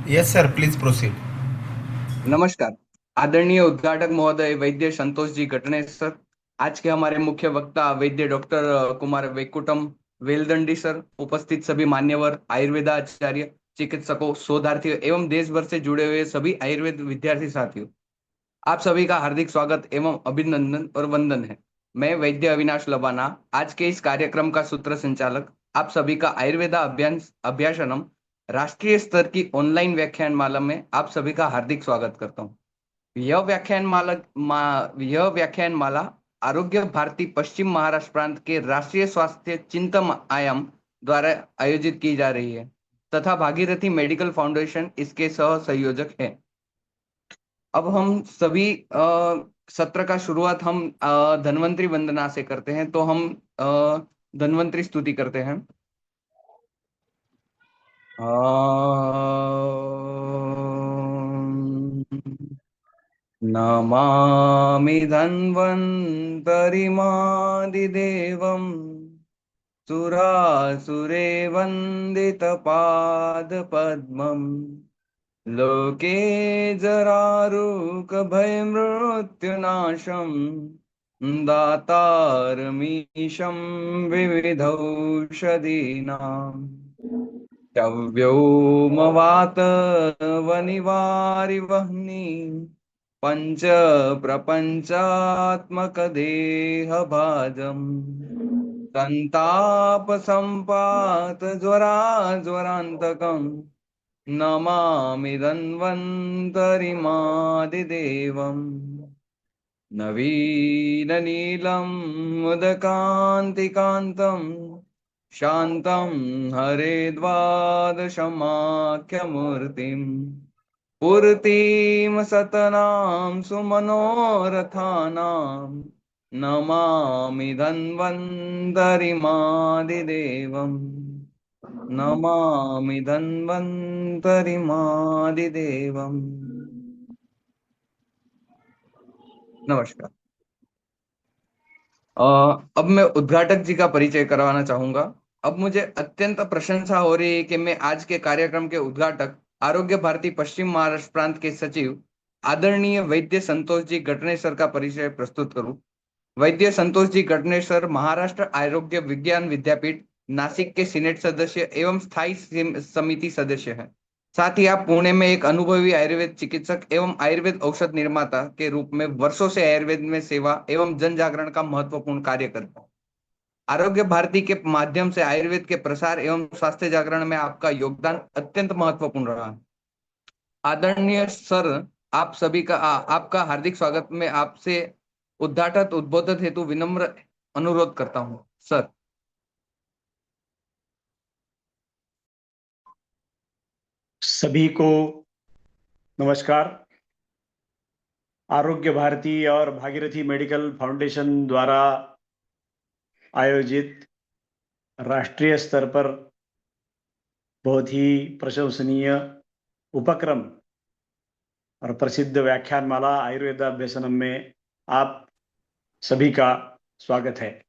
Yes, sir. Please proceed. नमस्कार। आदरणीय उद्घाटक महोदय वैद्य संतोष जी गटने सर। आज के हमारे मुख्य वक्ता वैद्य डॉक्टर कुमार वैकुंठम वेलदंडी सर। उपस्थित सभी मान्यवर आयुर्वेदा आचार्य, चिकित्सकों, शोधार्थियों एवं देश भर से जुड़े हुए सभी आयुर्वेद विद्यार्थी साथियों, आप सभी का हार्दिक स्वागत एवं अभिनंदन और वंदन है। मैं वैद्य अविनाश लबाना, आज के इस कार्यक्रम का सूत्र संचालक, आप सभी का आयुर्वेदा अभियान अभ्यासनम राष्ट्रीय स्तर की ऑनलाइन व्याख्यान माला में आप सभी का हार्दिक स्वागत करता हूँ। यह व्याख्यान माला आरोग्य भारती पश्चिम महाराष्ट्र प्रांत के राष्ट्रीय स्वास्थ्य चिंतन आयाम द्वारा आयोजित की जा रही है तथा भागीरथी मेडिकल फाउंडेशन इसके सह संयोजक है। अब हम सभी सत्र का शुरुआत हम धन्वंतरी वंदना से करते हैं, तो हम धन्वंतरी स्तुति करते हैं। नमामि धन्वन्तरिमादिदेवम् सुरासुरेवन्दितपादपद्मम् लोके जरारुकभयमृत्युनाशम् दातारमीशं विविधौषधीनाम् व्योमवातवनिवारिवह्नि पंच प्रपंचात्मकदेहभाजम् संताप संपात ज्वरांतकम् नमामि धन्वन्तरिमादिदेवम् नवीननीलं मुदकान्तिकान्तम् शान्तं हरेद्वादशमाख्यमूर्तिम् पूर्तिं सतनां सुमनोरथानां नमामि धन्वन्तरिमादिदेवम् नमामि धन्वन्तरिमादिदेवम्। नमस्कार। अ, अब मैं उद्घाटक जी का परिचय करवाना चाहूंगा। अब मुझे अत्यंत प्रशंसा हो रही है कि मैं आज के कार्यक्रम के उद्घाटक आरोग्य भारती पश्चिम महाराष्ट्र प्रांत के सचिव आदरणीय वैद्य संतोष जी गटने सर का परिचय प्रस्तुत करूं। वैद्य संतोष जी गटने सर महाराष्ट्र आरोग्य विज्ञान विद्यापीठ नासिक के सीनेट सदस्य एवं स्थायी समिति सदस्य हैं। साथ ही आप पुणे में एक अनुभवी आयुर्वेद चिकित्सक एवं आयुर्वेद औषध निर्माता के रूप में वर्षों से आयुर्वेद में सेवा एवं जन जागरण का महत्वपूर्ण कार्य करते हैं। आरोग्य भारती के माध्यम से आयुर्वेद के प्रसार एवं स्वास्थ्य जागरण में आपका योगदान अत्यंत महत्वपूर्ण रहा है। आदरणीय सर, आप सभी का आपका हार्दिक स्वागत में आपसे उद्घाटक उद्बोधन हेतु विनम्र अनुरोध करता हूं सर। सभी को नमस्कार। आरोग्य भारती और भागीरथी मेडिकल फाउंडेशन द्वारा आयोजित राष्ट्रीय स्तर पर बहुत ही प्रशंसनीय उपक्रम और प्रसिद्ध व्याख्यानमाला आयुर्वेदा अभ्यासनम में आप सभी का स्वागत है।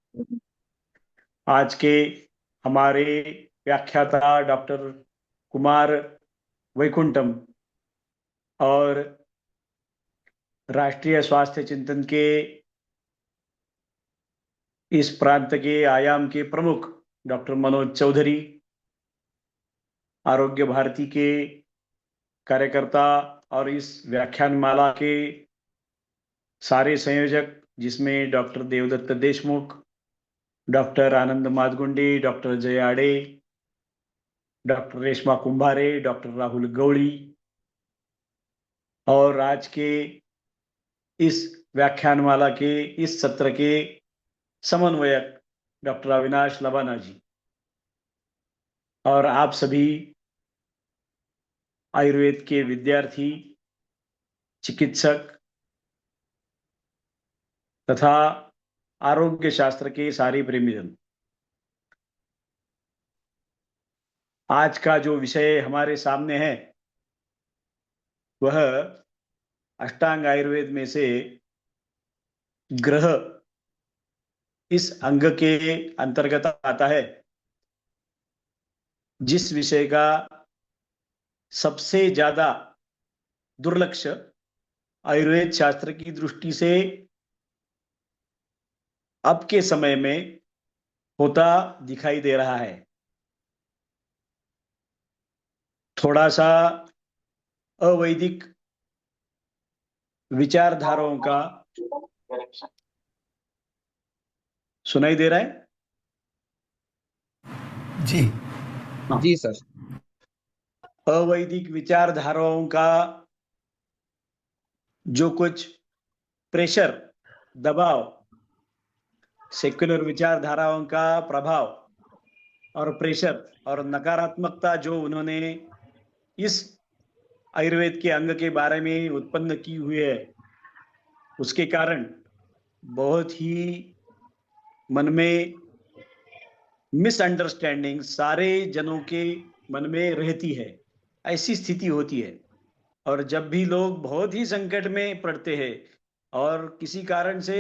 आज के हमारे व्याख्याता डॉक्टर कुमार वैकुंठम और राष्ट्रीय स्वास्थ्य चिंतन के इस प्रांत के आयाम के प्रमुख डॉक्टर मनोज चौधरी, आरोग्य भारती के कार्यकर्ता और इस व्याख्यानमाला के सारे संयोजक, जिसमें डॉक्टर देवदत्त देशमुख, डॉक्टर आनंद मादगुंडे, डॉक्टर जय आडे, डॉक्टर रेशमा कुंभारे, डॉक्टर राहुल गौड़ी और आज के इस व्याख्यानमाला के इस सत्र के समन्वयक डॉक्टर अविनाश लबाना जी और आप सभी आयुर्वेद के विद्यार्थी, चिकित्सक तथा आरोग्य शास्त्र के सारे प्रेमीजन। आज का जो विषय हमारे सामने है वह अष्टांग आयुर्वेद में से ग्रह इस अंग के अंतर्गत आता है, जिस विषय का सबसे ज्यादा दुर्लक्ष्य आयुर्वेद शास्त्र की दृष्टि से अब के समय में होता दिखाई दे रहा है। थोड़ा सा अवैदिक विचारधाराओं का सुनाई दे रहा है। जी हाँ। जी सर। अवैदिक विचारधाराओं का जो कुछ प्रेशर, दबाव, सेक्युलर विचारधाराओं का प्रभाव और प्रेशर और नकारात्मकता जो उन्होंने इस आयुर्वेद के अंग के बारे में उत्पन्न की हुई है, उसके कारण बहुत ही मन में मिसअंडरस्टैंडिंग सारे जनों के मन में रहती है। ऐसी स्थिति होती है। और जब भी लोग बहुत ही संकट में पड़ते हैं और किसी कारण से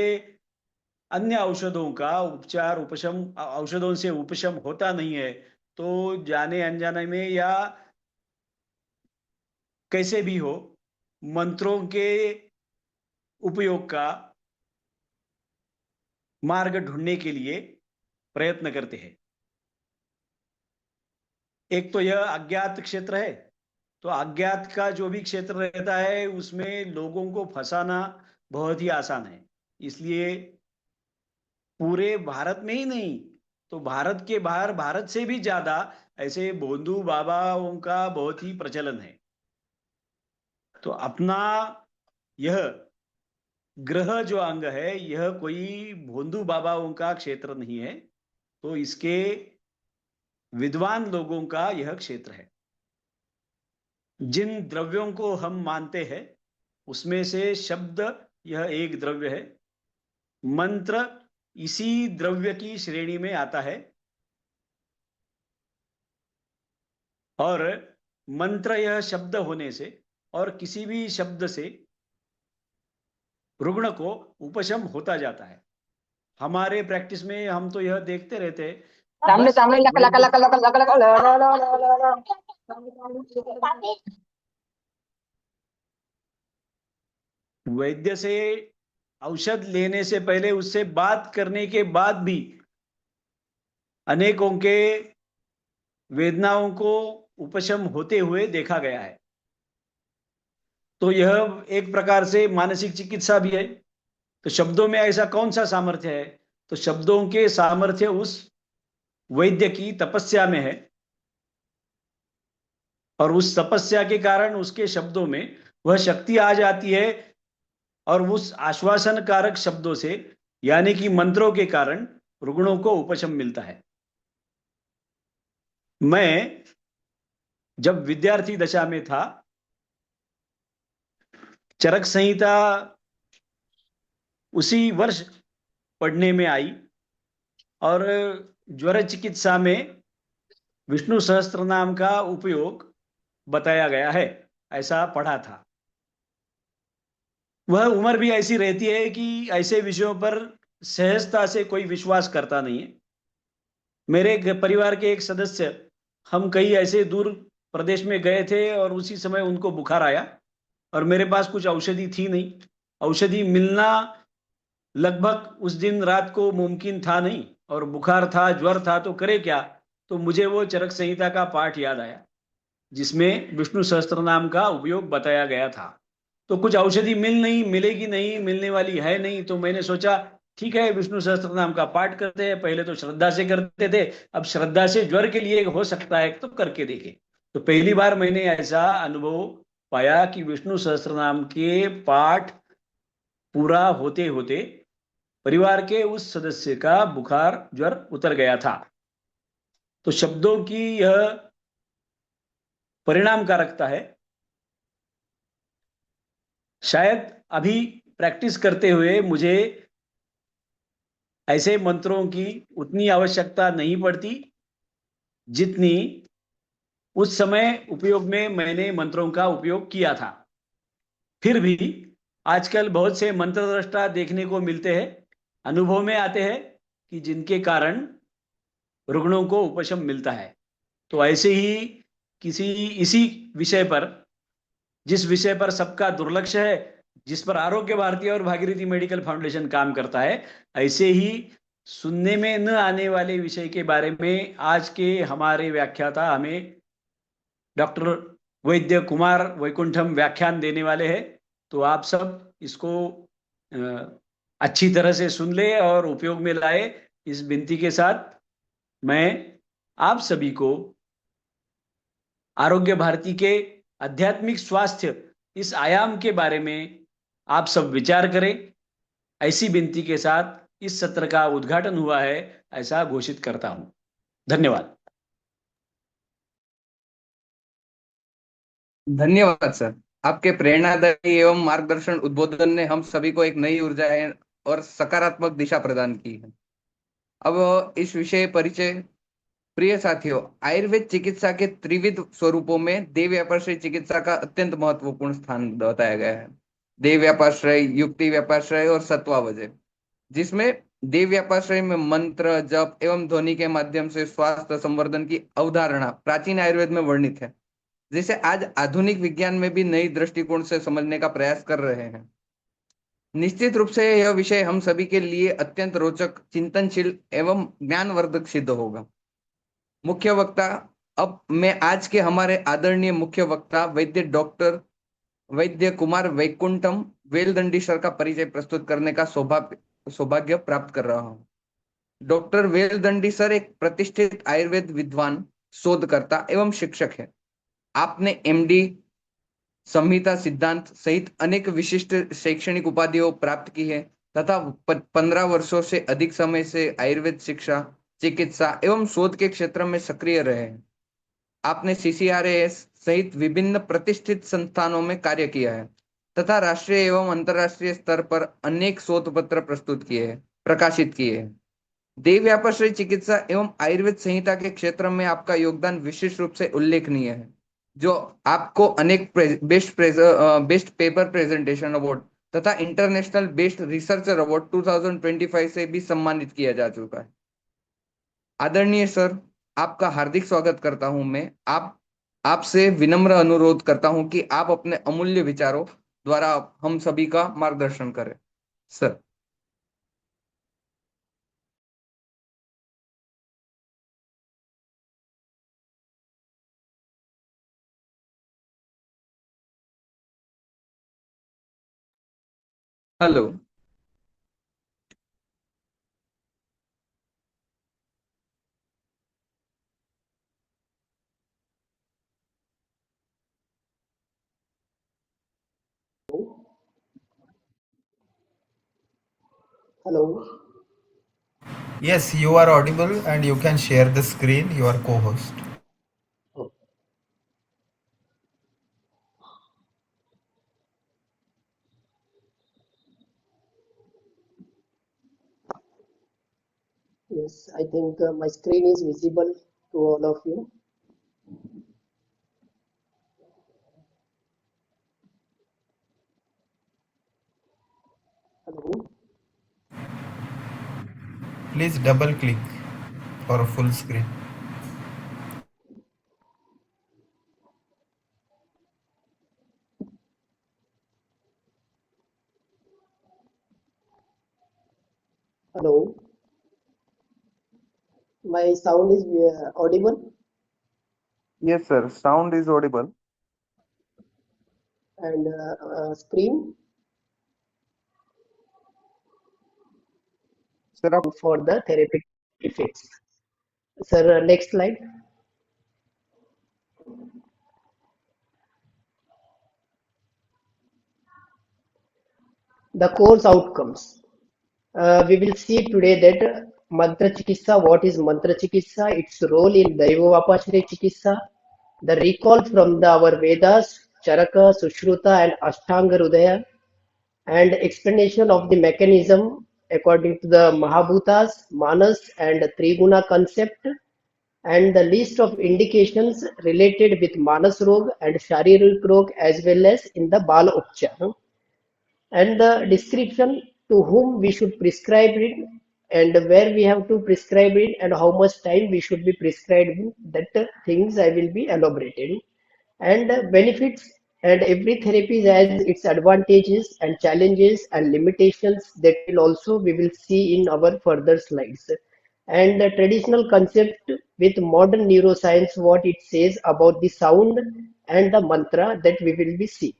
अन्य औषधों का उपचार उपशम औषधों से उपशम होता नहीं है, तो जाने अनजाने में या कैसे भी हो, मंत्रों के उपयोग का मार्ग ढूंढने के लिए प्रयत्न करते हैं। एक तो यह अज्ञात क्षेत्र है, तो अज्ञात का जो भी क्षेत्र रहता है उसमें लोगों को फंसाना बहुत ही आसान है। इसलिए पूरे भारत में ही नहीं, तो भारत के बाहर भारत से भी ज्यादा ऐसे भोंदू बाबाओं का बहुत ही प्रचलन है। तो अपना यह ग्रह जो अंग है, यह कोई भोंदू बाबाओं का क्षेत्र नहीं है, तो इसके विद्वान लोगों का यह क्षेत्र है। जिन द्रव्यों को हम मानते हैं उसमें से शब्द यह एक द्रव्य है, मंत्र इसी द्रव्य की श्रेणी में आता है, और मंत्र यह शब्द होने से और किसी भी शब्द से रुग्ण को उपशम होता जाता है। हमारे प्रैक्टिस में हम तो यह देखते रहते हैं, तामले बस तामले लक लक लक लक लक लक ल ल ल ल ल। वैद्य से औषध लेने से पहले उससे बात करने के बाद भी अनेकों के वेदनाओं को उपशम होते हुए देखा गया है। तो यह एक प्रकार से मानसिक चिकित्सा भी है। तो शब्दों में ऐसा कौन सा सामर्थ्य है? तो शब्दों के सामर्थ्य उस वैद्य की तपस्या में है, और उस तपस्या के कारण उसके शब्दों में वह शक्ति आ जाती है, और उस आश्वासन कारक शब्दों से यानी कि मंत्रों के कारण रुग्णों को उपशम मिलता है। मैं जब विद्यार्थी दशा में था, चरक संहिता उसी वर्ष पढ़ने में आई, और ज्वर चिकित्सा में विष्णु सहस्त्र नाम का उपयोग बताया गया है, ऐसा पढ़ा था। वह उम्र भी ऐसी रहती है कि ऐसे विषयों पर सहजता से कोई विश्वास करता नहीं है। मेरे परिवार के एक सदस्य, हम कहीं ऐसे दूर प्रदेश में गए थे और उसी समय उनको बुखार आया, और मेरे पास कुछ औषधि थी नहीं। औषधि मिलना लगभग उस दिन रात को मुमकिन था नहीं, और बुखार था, ज्वर था, तो करे क्या? तो मुझे वो चरक संहिता का पाठ याद आया जिसमें विष्णु सहस्त्र नाम का उपयोग बताया गया था। तो कुछ औषधि मिलेगी नहीं, मिलने वाली है नहीं, तो मैंने सोचा ठीक है, विष्णु सहस्त्र नाम का पाठ करते हैं। पहले तो श्रद्धा से करते थे, अब श्रद्धा से ज्वर के लिए हो सकता है तो करके देखें। तो पहली बार मैंने ऐसा अनुभव पाया कि विष्णु सहस्त्र नाम के पाठ पूरा होते होते परिवार के उस सदस्य का बुखार ज्वर उतर गया था। तो शब्दों की यह परिणामकारकता है। शायद अभी प्रैक्टिस करते हुए मुझे ऐसे मंत्रों की उतनी आवश्यकता नहीं पड़ती जितनी उस समय उपयोग में मैंने मंत्रों का उपयोग किया था। फिर भी आजकल बहुत से मंत्र दृष्टा देखने को मिलते हैं, अनुभव में आते हैं कि जिनके कारण रुग्णों को उपशम मिलता है। तो ऐसे ही किसी इसी विषय पर, जिस विषय पर सबका दुर्लक्ष्य है, जिस पर आरोग्य भारती और भागीरथी मेडिकल फाउंडेशन काम करता है, ऐसे ही सुनने में न आने वाले विषय के बारे में आज के हमारे व्याख्याता हमें डॉक्टर वैद्य कुमार वैकुंठम व्याख्यान देने वाले हैं। तो आप सब इसको अच्छी तरह से सुन ले और उपयोग में लाए, इस विनती के साथ मैं आप सभी को आरोग्य भारती के आध्यात्मिक स्वास्थ्य इस आयाम के बारे में आप सब विचार करें, ऐसी विनती के साथ इस सत्र का उद्घाटन हुआ है, ऐसा घोषित करता हूं। धन्यवाद। धन्यवाद सर। आपके प्रेरणादायी एवं मार्गदर्शन उद्बोधन ने हम सभी को एक नई ऊर्जा और सकारात्मक दिशा प्रदान की है। अब इस विषय परिचय। प्रिय साथियों, आयुर्वेद चिकित्सा के त्रिविध स्वरूपों में देवव्यापारश्रय चिकित्सा का अत्यंत महत्वपूर्ण स्थान बताया गया है। देवव्यापारश्रय, युक्ति व्यापारश्रय और सत्वावजय, जिसमें देवव्यापारश्रय में मंत्र, जप एवं ध्वनि के माध्यम से स्वास्थ्य संवर्धन की अवधारणा प्राचीन आयुर्वेद में वर्णित है, जिसे आज आधुनिक विज्ञान में भी नई दृष्टिकोण से समझने का प्रयास कर रहे हैं। निश्चित रूप से यह विषय हम सभी के लिए अत्यंत रोचक, चिंतनशील एवं ज्ञानवर्धक सिद्ध होगा। मुख्य वक्ता, अब मैं आज के हमारे आदरणीय मुख्य वक्ता वैद्य कुमार वैकुंठम वेलदंडी सर का परिचय प्रस्तुत करने का सौभाग्य प्राप्त कर रहा हूँ। डॉक्टर वेलदंडी सर एक प्रतिष्ठित आयुर्वेद विद्वान, शोधकर्ता एवं शिक्षक है। आपने एमडी, संहिता सिद्धांत सहित अनेक विशिष्ट शैक्षणिक उपाधियों प्राप्त की है तथा 15 वर्षों से अधिक समय से आयुर्वेद शिक्षा, चिकित्सा एवं शोध के क्षेत्र में सक्रिय रहे हैं। आपने CCRAS सहित विभिन्न प्रतिष्ठित संस्थानों में कार्य किया है तथा राष्ट्रीय एवं अंतर्राष्ट्रीय स्तर पर अनेक शोध पत्र प्रकाशित किए हैं। देवव्यापारश्रय चिकित्सा एवं आयुर्वेद संहिता के क्षेत्र में आपका योगदान विशेष रूप से उल्लेखनीय है, जो आपको अनेक बेस्ट पेपर प्रेजेंटेशन अवार्ड तथा इंटरनेशनल बेस्ट रिसर्चर अवार्ड 2025 से भी सम्मानित किया जा चुका है। आदरणीय सर, आपका हार्दिक स्वागत करता हूं। मैं आपसे विनम्र अनुरोध करता हूं कि आप अपने अमूल्य विचारों द्वारा हम सभी का मार्गदर्शन करें। Sir. Hello. Hello. Yes, you are audible and you can share the screen, your co-host. Oh, yes, I think my screen is visible to all of you. Hello. Please double click for a full screen. Hello. My sound is audible Yes, sir. Sound is audible. and screen Sir, for the therapeutic effects. Sir, next slide. The course outcomes. We will see today that Mantra Chikitsa, what is Mantra Chikitsa, its role in Daivavyashraya Chikitsa, the recall from our Vedas, Charaka, Sushruta and Ashtanga Hridaya, and explanation of the mechanism according to the Mahabhutas, Manas and Triguna concept, and the list of indications related with Manas Rog and Sharirik Rog as well as in the Bala Upchar, and the description to whom we should prescribe it and where we have to prescribe it and how much time we should be prescribing that things I will be elaborating. And benefits, and every therapy has its advantages and challenges and limitations that will also we will see in our further slides. And the traditional concept with modern neuroscience, what it says about the sound and the mantra that we will be seeing.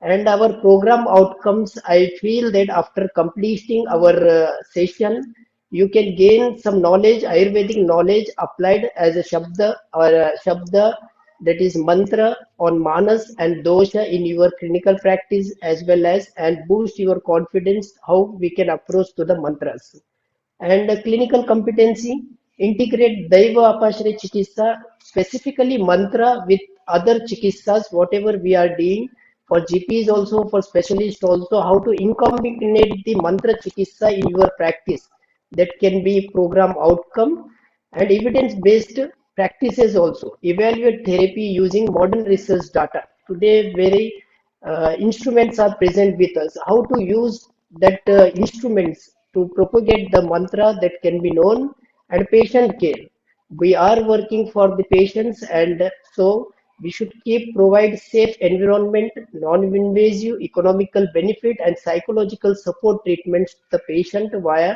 And our program outcomes, I feel that after completing our session, you can gain some knowledge, Ayurvedic knowledge applied as a Shabda or a Shabda, that is mantra on Manas and Dosha in your clinical practice, as well as and boost your confidence how we can approach to the mantras. And clinical competency, integrate Daiva Apashre Chikitsa, specifically mantra with other chikitsas, whatever we are doing for GPs also, for specialists also, how to incombinate the mantra chikitsa in your practice. That can be program outcome. And evidence-based practices also. Evaluate therapy using modern research data. Today, very instruments are present with us. How to use that instruments to propagate the mantra that can be known, and patient care. We are working for the patients, and so we should keep provide safe environment, non-invasive, economical benefit, and psychological support treatments to the patient via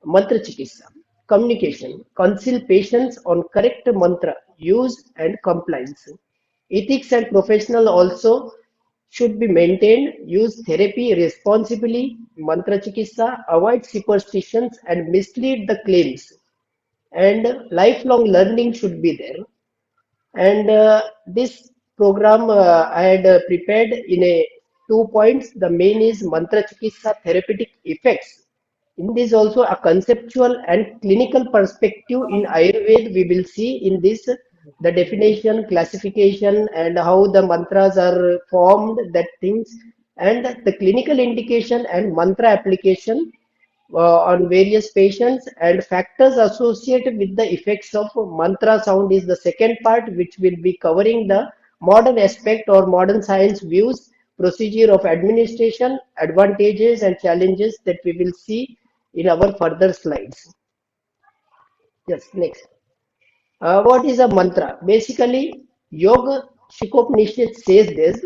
mantra chikitsa. Communication, counsel patients on correct mantra use and compliance. Ethics and professional also should be maintained. Use therapy responsibly, mantra chikitsa, avoid superstitions and mislead the claims. And lifelong learning should be there. And this program I had prepared in a 2 points. The main is mantra chikitsa therapeutic effects. In this also a conceptual and clinical perspective in Ayurveda we will see in this the definition, classification, and how the mantras are formed, that things, and the clinical indication and mantra application on various patients, and factors associated with the effects of mantra sound is the second part, which will be covering the modern aspect or modern science views, procedure of administration, advantages and challenges that we will see in our further slides. Yes, next. What is a mantra? Basically, Yoga Shikopanishad says this: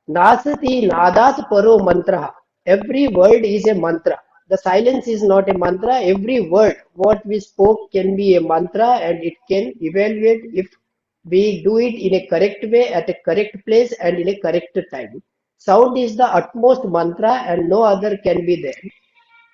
Nasati nadat paro mantra. Every word is a mantra. The silence is not a mantra. Every word, what we spoke, can be a mantra, and it can evaluate if we do it in a correct way, at a correct place, and in a correct time. Sound is the utmost mantra, and no other can be there.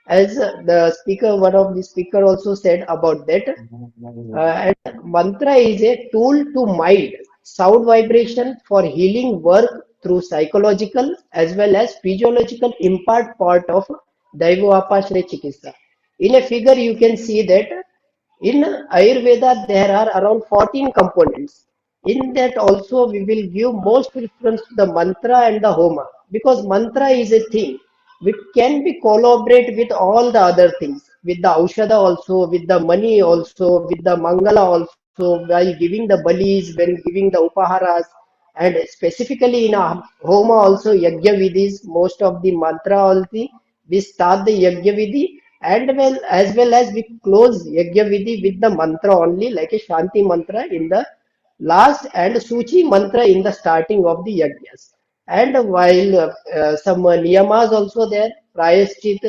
As the speaker, one of the speaker also said about that. And mantra is a tool to mind sound vibration for healing work through psychological as well as physiological impart part of Daivavyashraya Chikitsa. In a figure, you can see that in Ayurveda there are around 14 components. In that also we will give most preference to the mantra and the homa, because mantra is a thing which can be collaborate with all the other things, with the aushada also, with the money also, with the mangala also, while giving the balis, when giving the upaharas, and specifically in a homa also yajna vidhis, most of the mantra also we start the yajna vidhi, and well as we close yajna vidhi with the mantra only, like a shanti mantra in the last and suchi mantra in the starting of the yajnas. And while some niyamas also there, prayaschit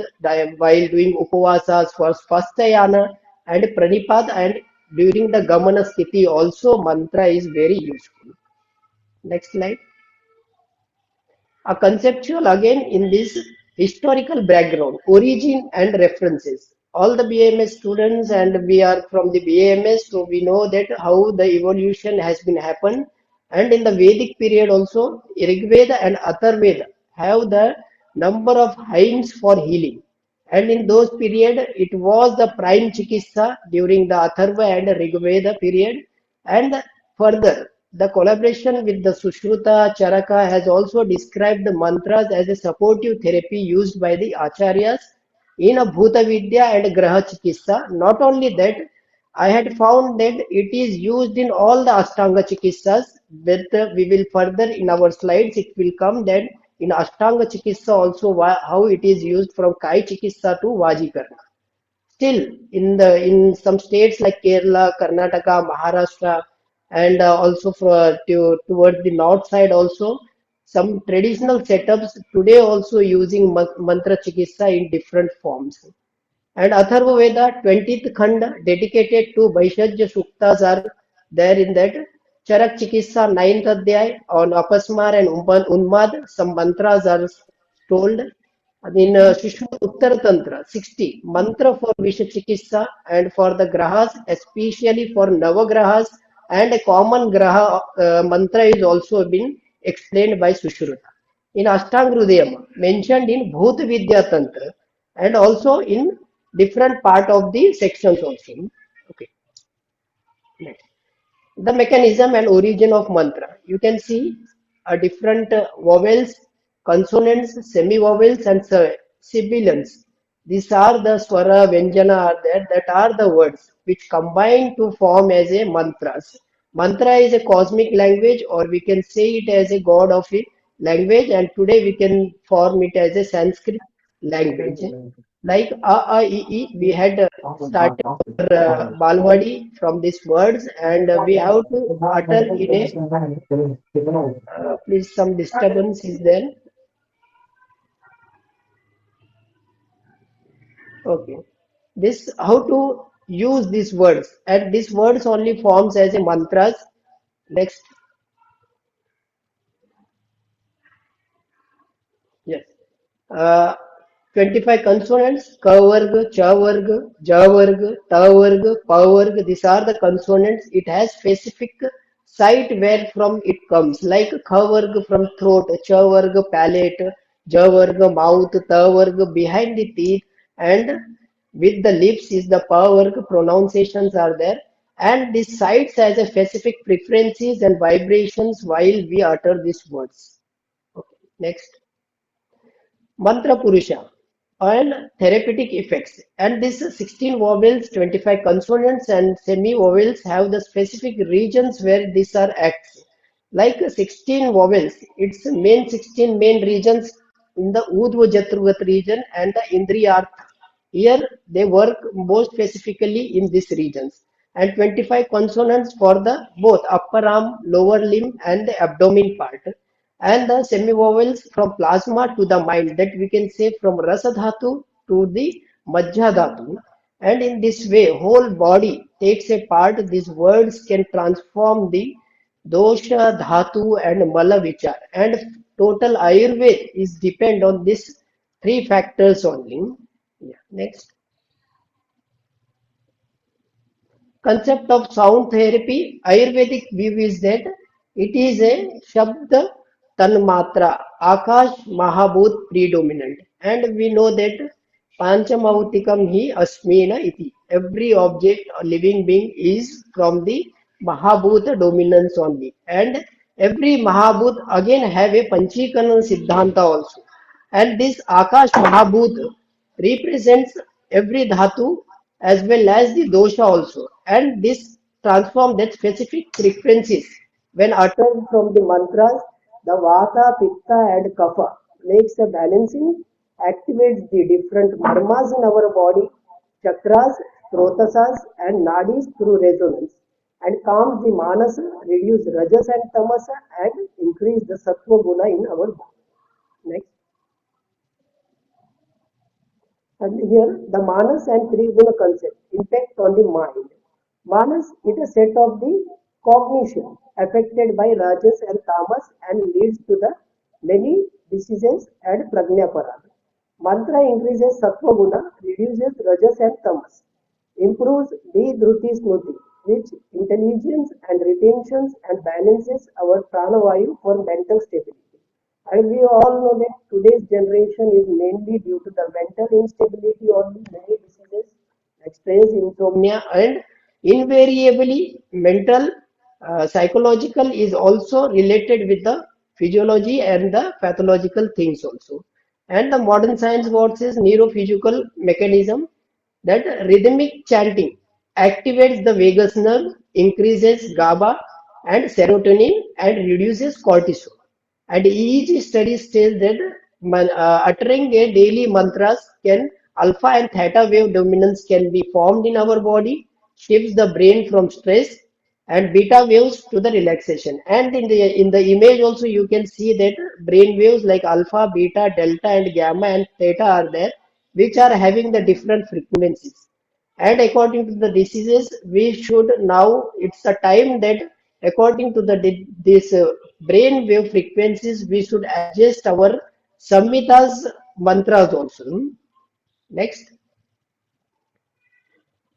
while doing upavasas for swasthayana and pranipad, and during the gamana sthiti also mantra is very useful. Next slide. A conceptual again in this historical background, origin and references. All the BAMS students, and we are from the BAMS, so we know that how the evolution has been happened. And in the Vedic period also, Rigveda and Atharveda have the number of hymns for healing. And in those period, it was the prime chikitsa during the Atharva and Rigveda period. And further, the collaboration with the Sushruta Charaka has also described the mantras as a supportive therapy used by the acharyas in a Bhuta Vidya and Graha Chikitsa. Not only that, I had found that it is used in all the Ashtanga Chikitsas, but we will further in our slides, it will come that in Ashtanga Chikitsa also how it is used from Kai Chikitsa to Vajikarna. still in some states like Kerala, Karnataka, Maharashtra, and also towards the north side also some traditional setups today also using mantra chikitsa in different forms. And Atharva Veda 20th Khanda dedicated to Vaishajya Suktas are there in that. Charak Chikitsa 9th Adhyay on Apasmar and Unmad, some mantras are told. And in Sushma Uttara Tantra 60, mantra for Visha Chikitsa and for the Grahas, especially for Navagrahas, and a common Graha mantra is also been explained by Sushruta. In Ashtanga Hrudayam, mentioned in Bhuta Vidya Tantra, and also in different part of the sections also. Okay, next. The mechanism and origin of mantra. You can see a different vowels, consonants, semi-vowels, and sibilants. These are the swara, vyanjana are there, that are the words which combine to form as a mantras. Mantra is a cosmic language, or we can say it as a god of a language, and today we can form it as a Sanskrit language. Like we had started our Balwadi from these words, and we have to utter in a please, some disturbance is there. Okay, this how to use these words, and these words only forms as a mantras. Next, yes. Uh, 25 consonants, ka varga, cha varga, ja varga, ta varga, pa varga. These are the consonants. It has specific site where from it comes, like kha varga from throat, cha varga palate, ja varga mouth, ta varga behind the teeth, and with the lips is the pa varga pronunciations are there. And this sites has a specific preferences and vibrations while we utter these words. Okay, next. Mantra Purusha and therapeutic effects. And this 16 vowels, 25 consonants, and semi vowels have the specific regions where these are acts. Like 16 vowels, it's main 16 main regions in the Udva Jatruvat region and the Indriyartha. Here they work more specifically in these regions. And 25 consonants for the both upper arm, lower limb, and the abdomen part, and the semivowels from plasma to the mind, that we can say from rasa dhatu to the majja dhatu. And in this way whole body takes a part. These words can transform the dosha dhatu and mala vichar, and total ayurveda is depend on these three factors only. Yeah, next. Concept of sound therapy, Ayurvedic view is that it is a Shabda Tanmatra, Akash Mahabhut predominant. And we know that Panchamautikam hi Asmina iti. Every object or living being is from the Mahabhuta dominance only. And every Mahabhut again have a Panchikana Siddhanta also. And this Akash Mahabhut represents every dhatu as well as the dosha also. And this transform that specific frequencies when uttered from the mantras, the vata, pitta, and kapha makes a balancing, activates the different marmas in our body, chakras, srotasas, and nadis through resonance, and calms the manasa, reduce rajas and tamasa, and increase the sattva guna in our body. Next. And here the Manas and Triguna concept impact on the mind. Manas is a set of the cognition affected by Rajas and Tamas and leads to the many diseases and Prajna Parada. Mantra increases Sattva Guna, reduces Rajas and Tamas, improves Dhruti Smruti, which intelligence and retentions and balances our pranavayu for mental stability. And we all know that today's generation is mainly due to the mental instability only, many diseases like stress, insomnia, and invariably mental, psychological is also related with the physiology and the pathological things also. And the modern science what says neurophysical mechanism, that rhythmic chanting activates the vagus nerve, increases GABA and serotonin, and reduces cortisol. And each study says that uttering a daily mantras can Alpha and theta wave dominance can be formed in our body, shifts the brain from stress, and beta waves to the relaxation. And in the image also you can see that brain waves like alpha, beta, delta, and gamma and theta are there, which are having the different frequencies. And according to the diseases, we should now, it's a time that according to this brain wave frequencies, we should adjust our samhitas mantras also. Next.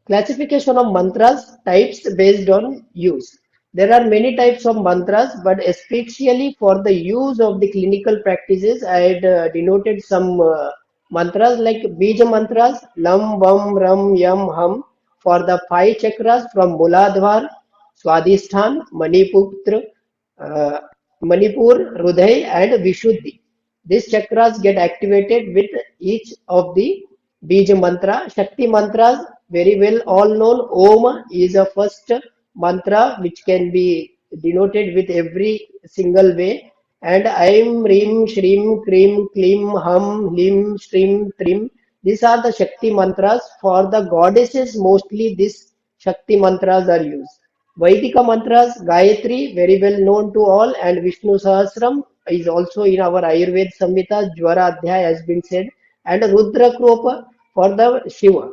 Classification of mantras types based on use. There are many types of mantras, but especially for the use of the clinical practices, I had denoted some mantras like Bija mantras, Lam, Vam, Ram, Yam, Ham, for the five chakras from Muladhar, Swadhisthana, uh, Manipur, Hruday, and Vishuddhi. These chakras get activated with each of the Bija mantra. Shakti mantras, very well all known. Om is a first mantra which can be denoted with every single way. And Aim, Rim, Shrim, Krim, Klim, Hum, Lim, Shrim, Trim. These are the Shakti mantras. For the goddesses, mostly these Shakti mantras are used. Vaidika mantras, Gayatri, very well known to all, and Vishnu Sahasram is also in our Ayurveda Samhita, Jwara Adhyaya has been said, and Rudra Kropa for the Shiva.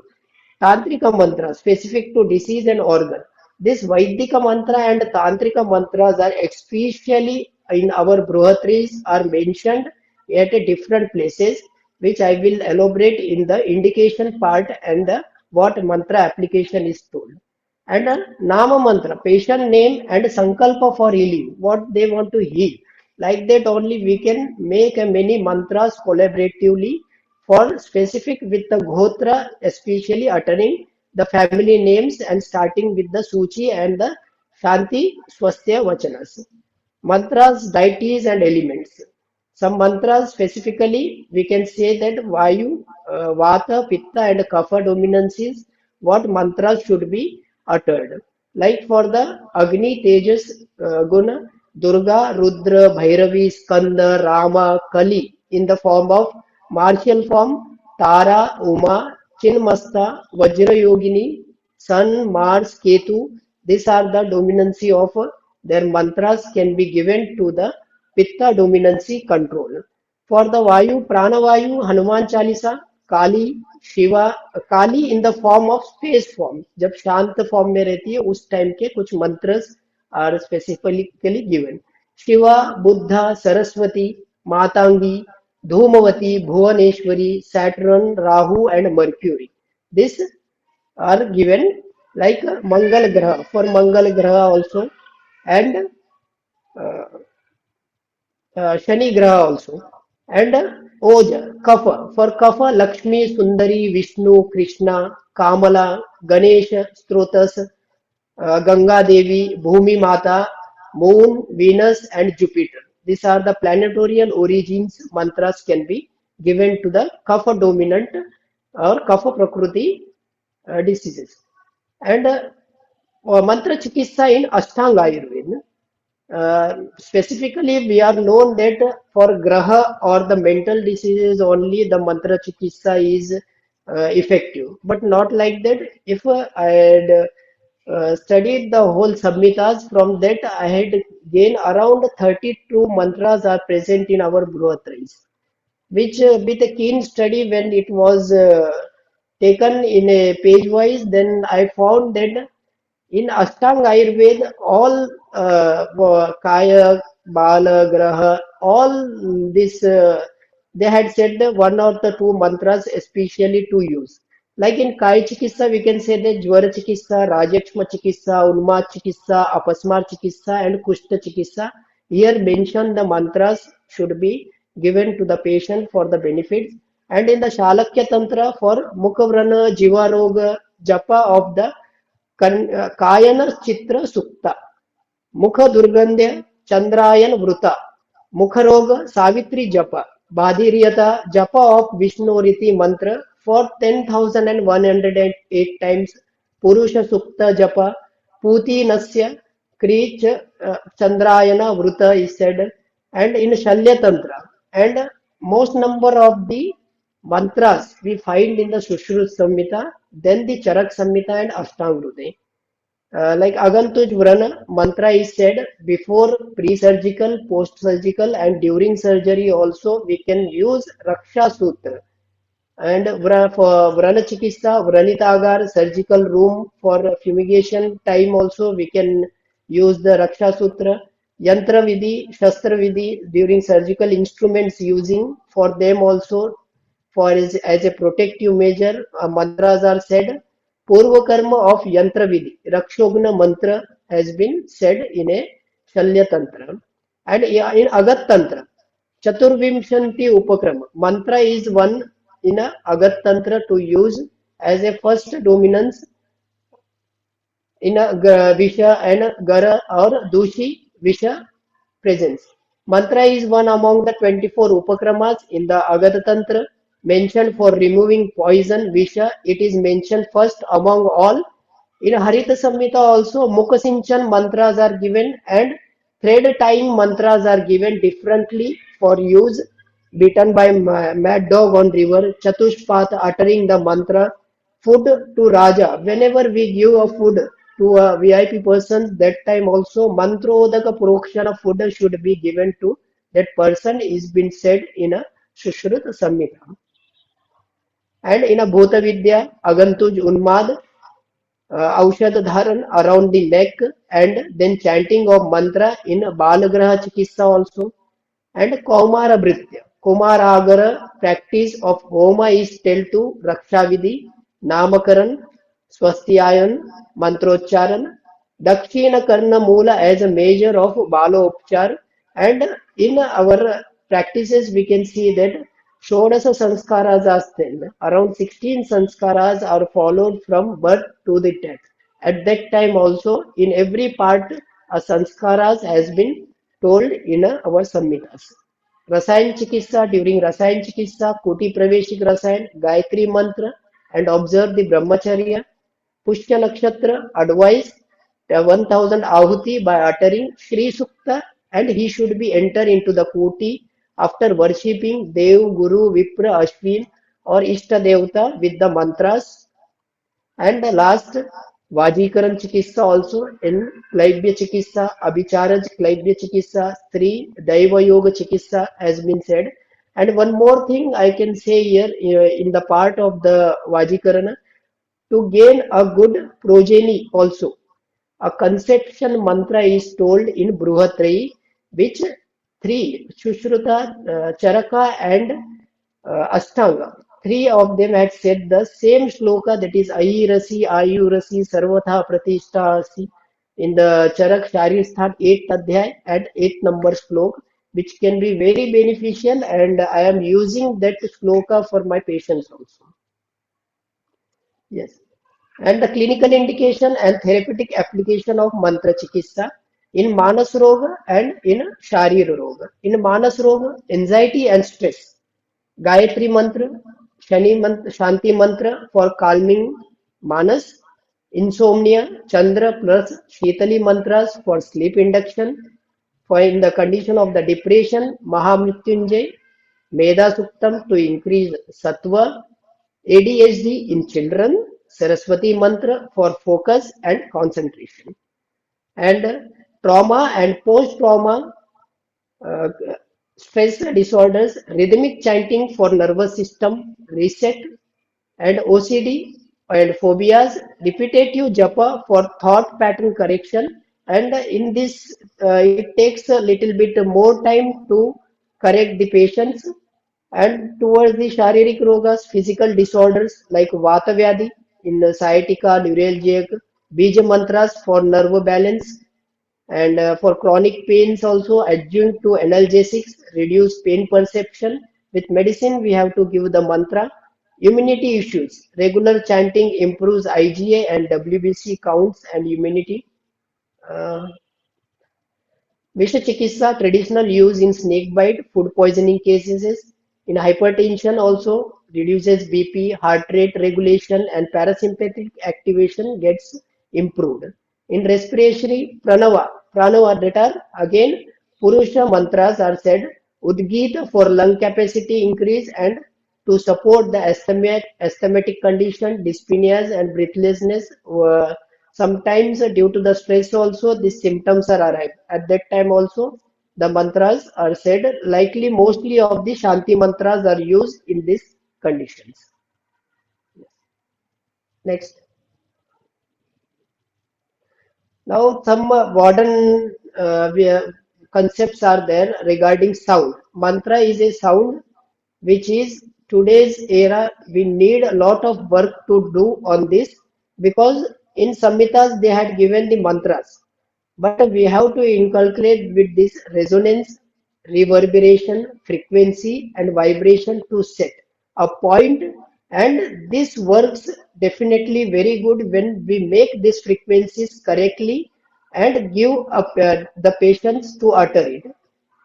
Tantrika mantra specific to disease and organ. This Vaidika mantra and Tantrika mantras are especially in our Bruhatris are mentioned at a different places, which I will elaborate in the indication part and the what mantra application is told. And a Nama mantra, patient name and Sankalpa for healing, what they want to heal. Like that only we can make a many mantras collaboratively for specific with the Gotra, especially uttering the family names and starting with the Suchi and the Shanti Swasthya Vachanas. Mantras, deities and elements. Some mantras specifically, we can say that Vayu, Vata, Pitta and Kapha dominances, what mantras should be uttered. Like for the Agni, Tejas, Guna, Durga, Rudra, Bhairavi, Skanda, Rama, Kali in the form of martial form, Tara, Uma, Chinmasta, Vajra Yogini, Sun, Mars, Ketu. These are the dominancy of their mantras can be given to the Pitta dominancy control. For the Vayu, Pranavayu, Hanuman Chalisa, Kali, Shiva, Kali in the form of space form. जब शांत form में रहती है उस time के कुछ मंत्रस are specifically given. Shiva, Buddha, Saraswati, Matangi, Dhumavati, Bhuvaneshwari, Saturn, Rahu and Mercury. These are given like Mangal Graha for Mangal Graha also and uh, Shani Graha also. And Oja, Kapha. For Kapha, Lakshmi, Sundari, Vishnu, Krishna, Kamala, Ganesha, Strotas, Ganga Devi, Bhumi Mata, Moon, Venus, and Jupiter. These are the planetorial origins mantras can be given to the Kapha dominant or Kapha Prakruti diseases. And mantra chikitsa in Ashtanga Ayurveda. Specifically, we are known that for graha or the mental diseases only the mantra chikitsa is effective, but not like that. If I had studied the whole samhitas, from that I had gained around 32 mantras are present in our Bruhatris, which with a keen study when it was taken in a page wise, then I found that in Ashtanga Ayurveda, all Kaya, Bala, Graha, all this, they had said the one or the two mantras especially to use. Like in Kaya Chikitsa, we can say that Jwara Chikitsa, Rajakshma Chikitsa, Unma Chikitsa, Apasmar Chikitsa, and Kushta Chikitsa. Here mentioned the mantras should be given to the patient for the benefits. And in the Shalakya Tantra for Mukhavrana, Jiva Roga, Japa of the कायन चित्र सुक्ता मुख दुर्गंध्य चंद्रायन वृता मुख रोग सावित्री जप बाधिरियता जप of विष्णुरिति मंत्र for 10,108 times Purusha Sukta जप पूति नस्य क्रीच चंद्रायन वृता is said and in shalya tantra and most number of the Mantras we find in the Sushrut Samhita, then the Charak Samhita and Ashtanga Hriday. Like Agantuj Vrana, mantra is said before pre-surgical, post-surgical and during surgery also we can use Raksha Sutra. And for Vrana Chikitsa, Vranitagar, surgical room for fumigation time also we can use the Raksha Sutra. Yantra Vidhi, Shastra Vidhi during surgical instruments using for them also for as a protective measure, mantras are said. Purva karma of Yantra Vidhi, Rakshogna mantra has been said in a Shalya Tantra. And in Agat Tantra, Chaturvimshanti Upakrama. Mantra is one in a Agat Tantra to use as a first dominance in a Visha and Gara or Dushi Visha presence. Mantra is one among the 24 Upakramas in the Agata Tantra mentioned for removing poison Visha. It is mentioned first among all. In Harita Samhita also Mukasinchan mantras are given and thread tying mantras are given differently for use. Beaten by mad dog on river, Chatushpat uttering the mantra, food to Raja. Whenever we give a food to a VIP person, that time also mantrodaka prokshana food should be given to that person is been said in a Sushrut Samhita. And in a Bhuta Vidya, Agantuj Unmad, Aushad Dharan around the neck and then chanting of mantra in Balagraha Chikitsa also. And Kaumara Bhritya. Kumaragara practice of Homa is tell to Rakshavidhi, Namakaran, Swasthiyayan, Mantrocharan, Dakshina Karna Mula as a measure of Bala Upchar. And in our practices we can see that Shodasa Sanskaras are still around 16 Sanskaras are followed from birth to the death. At that time also in every part a Sanskaras has been told in our Samhitas. Rasayan Chikitsa, during Rasayan Chikitsa, Kuti Praveshik Rasayan, Gayatri Mantra and observe the Brahmacharya. Pushya Nakshatra advise 1000 Ahuti by uttering Shri Sukta and he should be enter into the Kuti after worshipping Dev, Guru, Vipra, Ashwin or Ishta Devata with the mantras. And the last, Vajikaran Chikitsa also in Klaibya Chikitsa, Abhicharaj Klaibya Chikitsa, 3 Daiva Yoga Chikitsa has been said. And one more thing I can say here in the part of the Vajikarana, to gain a good progeny also. A conception mantra is told in Bruhatrayi, which 3 Shushruta, Charaka and Ashtanga. 3 of them had said the same shloka, that is Ayirasi, Ayurasi, Sarvatha Pratishtasi in the Charak Sharirsthan 8th Adhyay at 8th number slok, which can be very beneficial and I am using that shloka for my patients also. Yes. And the clinical indication and therapeutic application of mantra chikitsa in Manas Roga and in Sharir Roga. In Manas Roga, anxiety and stress. Gayatri mantra, Shani mantra, Shanti mantra for calming Manas. Insomnia, Chandra plus Shitali mantras for sleep induction. For in the condition of the depression, Mahamrityunjay, Meda Suktam to increase Sattva, ADHD in children, Saraswati mantra for focus and concentration. And trauma and post-trauma uh, stress disorders, rhythmic chanting for nervous system reset, and OCD and phobias, repetitive japa for thought pattern correction. And in this, it takes a little bit more time to correct the patients. And towards the Sharirik Rogas, physical disorders like Vata Vyadhi in sciatica, neuralgic, Bija mantras for nerve balance, and for chronic pains also adjunct to analgesics, reduce pain perception. With medicine, we have to give the mantra. Immunity issues, regular chanting improves IgA and WBC counts and immunity. Uh, Visha Chikitsa, traditional use in snake bite, food poisoning cases. In hypertension also reduces BP, heart rate regulation and parasympathetic activation gets improved. In respiratory, pranava that are again Purusha mantras are said. Udgita for lung capacity increase and to support the asthmatic condition, dyspneas and breathlessness. Sometimes due to the stress also these symptoms are arrived. At that time also the mantras are said. Likely mostly of the Shanti mantras are used in these conditions. Next. Now some modern concepts are there regarding sound. Mantra is a sound which is today's era. We need a lot of work to do on this because in Samhitas they had given the mantras, but we have to inculcate with this resonance, reverberation, frequency, and vibration to set a point. And this works definitely very good when we make these frequencies correctly and give up, the patients to utter it.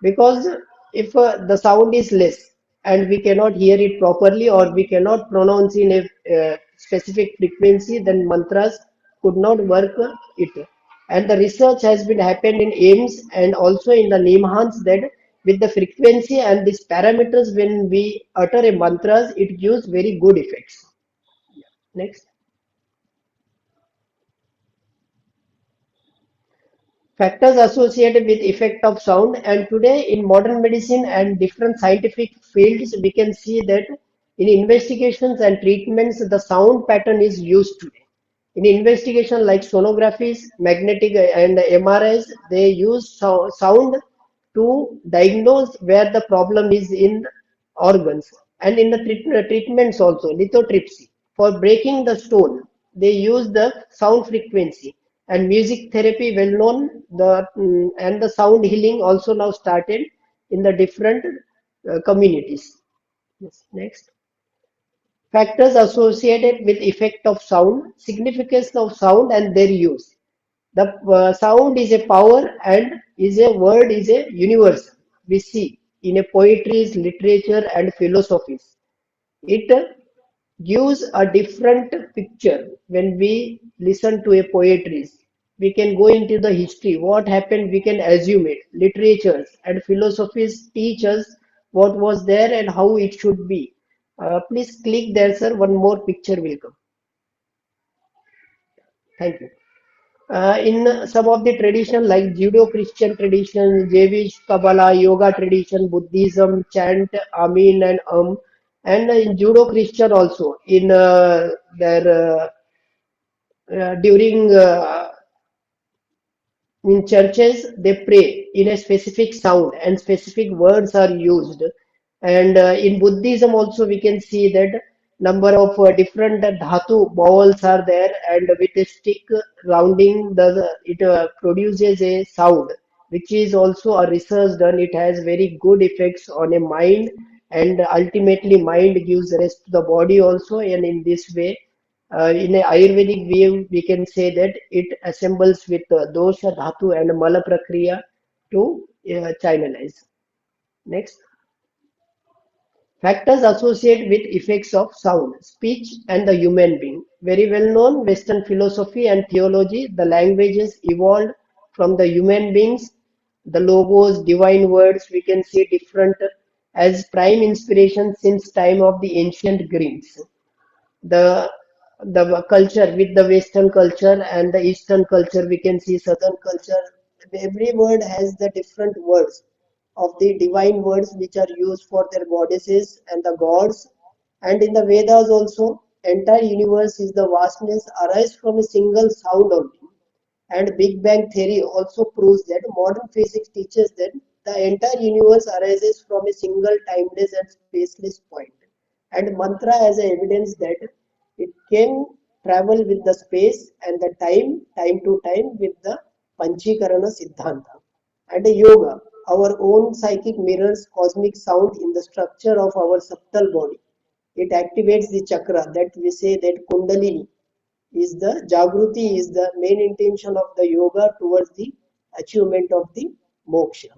Because if the sound is less and we cannot hear it properly or we cannot pronounce in a specific frequency, then mantras could not work it. And the research has been happened in AIMS and also in the Nimhans that with the frequency and these parameters, when we utter a mantras, it gives very good effects. Next. Factors associated with effect of sound, and today in modern medicine and different scientific fields we can see that in investigations and treatments the sound pattern is used today. In investigation like sonographies, magnetic and MRIs, they use sound to diagnose where the problem is in organs. And in the treatments also, lithotripsy, for breaking the stone, they use the sound frequency. And music therapy, well known, and the sound healing also now started in the different communities. Yes, next. Factors associated with effect of sound, significance of sound and their use. The sound is a power and is a word is a universal. We see in a poetry, literature and philosophies. It gives a different picture when we listen to a poetry. We can go into the history, what happened, we can assume it. Literatures and philosophies teach us what was there and how it should be. Please click there, sir. One more picture will come. Thank you. In some of the tradition like Judeo-Christian tradition, Jewish, Kabbalah, Yoga tradition, Buddhism, chant, Amin and and in Judo-Christian also in their during in churches they pray in a specific sound and specific words are used. And in Buddhism also we can see that number of different dhatu vowels are there, and with a stick rounding it produces a sound, which is also a research done. It has very good effects on a mind, and ultimately mind gives rest to the body also. And in this way, in a Ayurvedic view, we can say that it assembles with dosha, dhatu, and mala prakriya to channelize. Next. Factors associated with effects of sound, speech, and the human being. Very well known Western philosophy and theology, the languages evolved from the human beings, the logos, divine words, we can see different as prime inspiration since time of the ancient Greeks. The the culture with the Western culture and the Eastern culture, we can see Southern culture. Every word has the different words of the divine words which are used for their goddesses and the gods. And in the Vedas also, entire universe is the vastness arise from a single sound only. And Big Bang theory also proves that modern physics teaches that the entire universe arises from a single timeless and spaceless point. And mantra has a evidence that it can travel with the space and the time to time with the Panchikarana Siddhanta. And yoga, our own psychic mirrors cosmic sound in the structure of our subtle body. It activates the chakra that we say that Kundalini is the Jagruti is the main intention of the yoga towards the achievement of the moksha.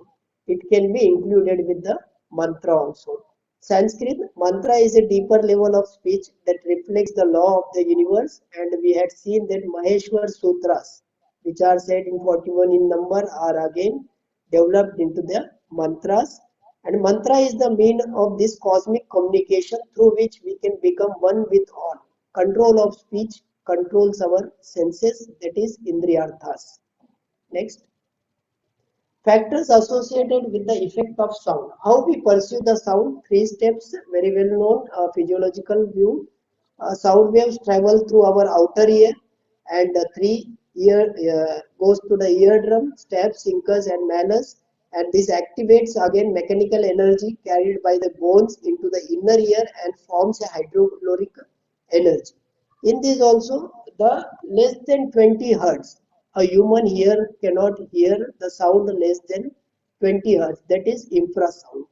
It can be included with the mantra also. Sanskrit mantra is a deeper level of speech that reflects the law of the universe, and we had seen that Maheshwar Sutras, which are said in 41 in number, are again developed into the mantras. And mantra is the mean of this cosmic communication through which we can become one with all. Control of speech controls our senses, that is indriyarthas. Next. Factors associated with the effect of sound. How we perceive the sound, three steps, very well known physiological view. Sound waves travel through our outer ear and three ear goes to the eardrum, stapes, incus and malleus, and this activates again mechanical energy carried by the bones into the inner ear and forms a hydrochloric energy. In this also, the less than 20 hertz, a human ear cannot hear the sound less than 20 hertz, that is infrasound.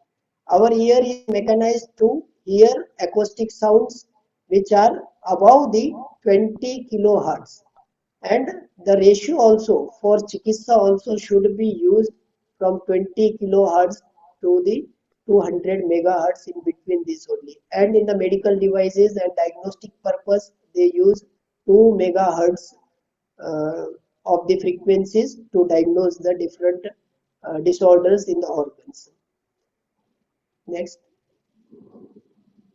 Our ear is mechanized to hear acoustic sounds which are above the 20 kilohertz, and the ratio also for chikitsa also should be used from 20 kilohertz to the 200 megahertz, in between this only. And in the medical devices and diagnostic purpose, they use 2 megahertz uh, of the frequencies to diagnose the different disorders in the organs. Next.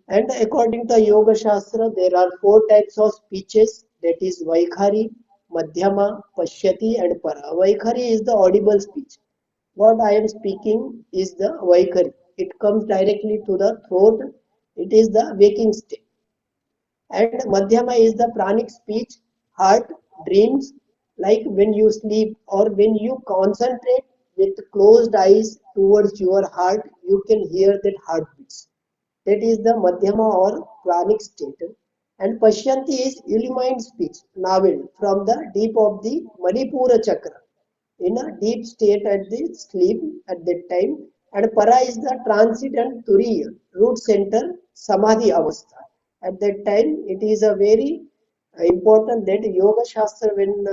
And according to Yoga Shastra, there are four types of speeches, that is Vaikhari, Madhyama, Pashyati and Para. Vaikhari is the audible speech. What I am speaking is the Vaikhari. It comes directly to the throat. It is the waking state. And Madhyama is the pranic speech, heart, dreams, like when you sleep or when you concentrate with closed eyes towards your heart, you can hear that heartbeats. That is the Madhyama or pranic state. And Pashyanti is illumined speech, novel, from the deep of the Manipura chakra, in a deep state at the sleep at that time. And Para is the transcendent Turiya, root center, Samadhi Avastha. At that time, it is a very important that Yoga Shastra, when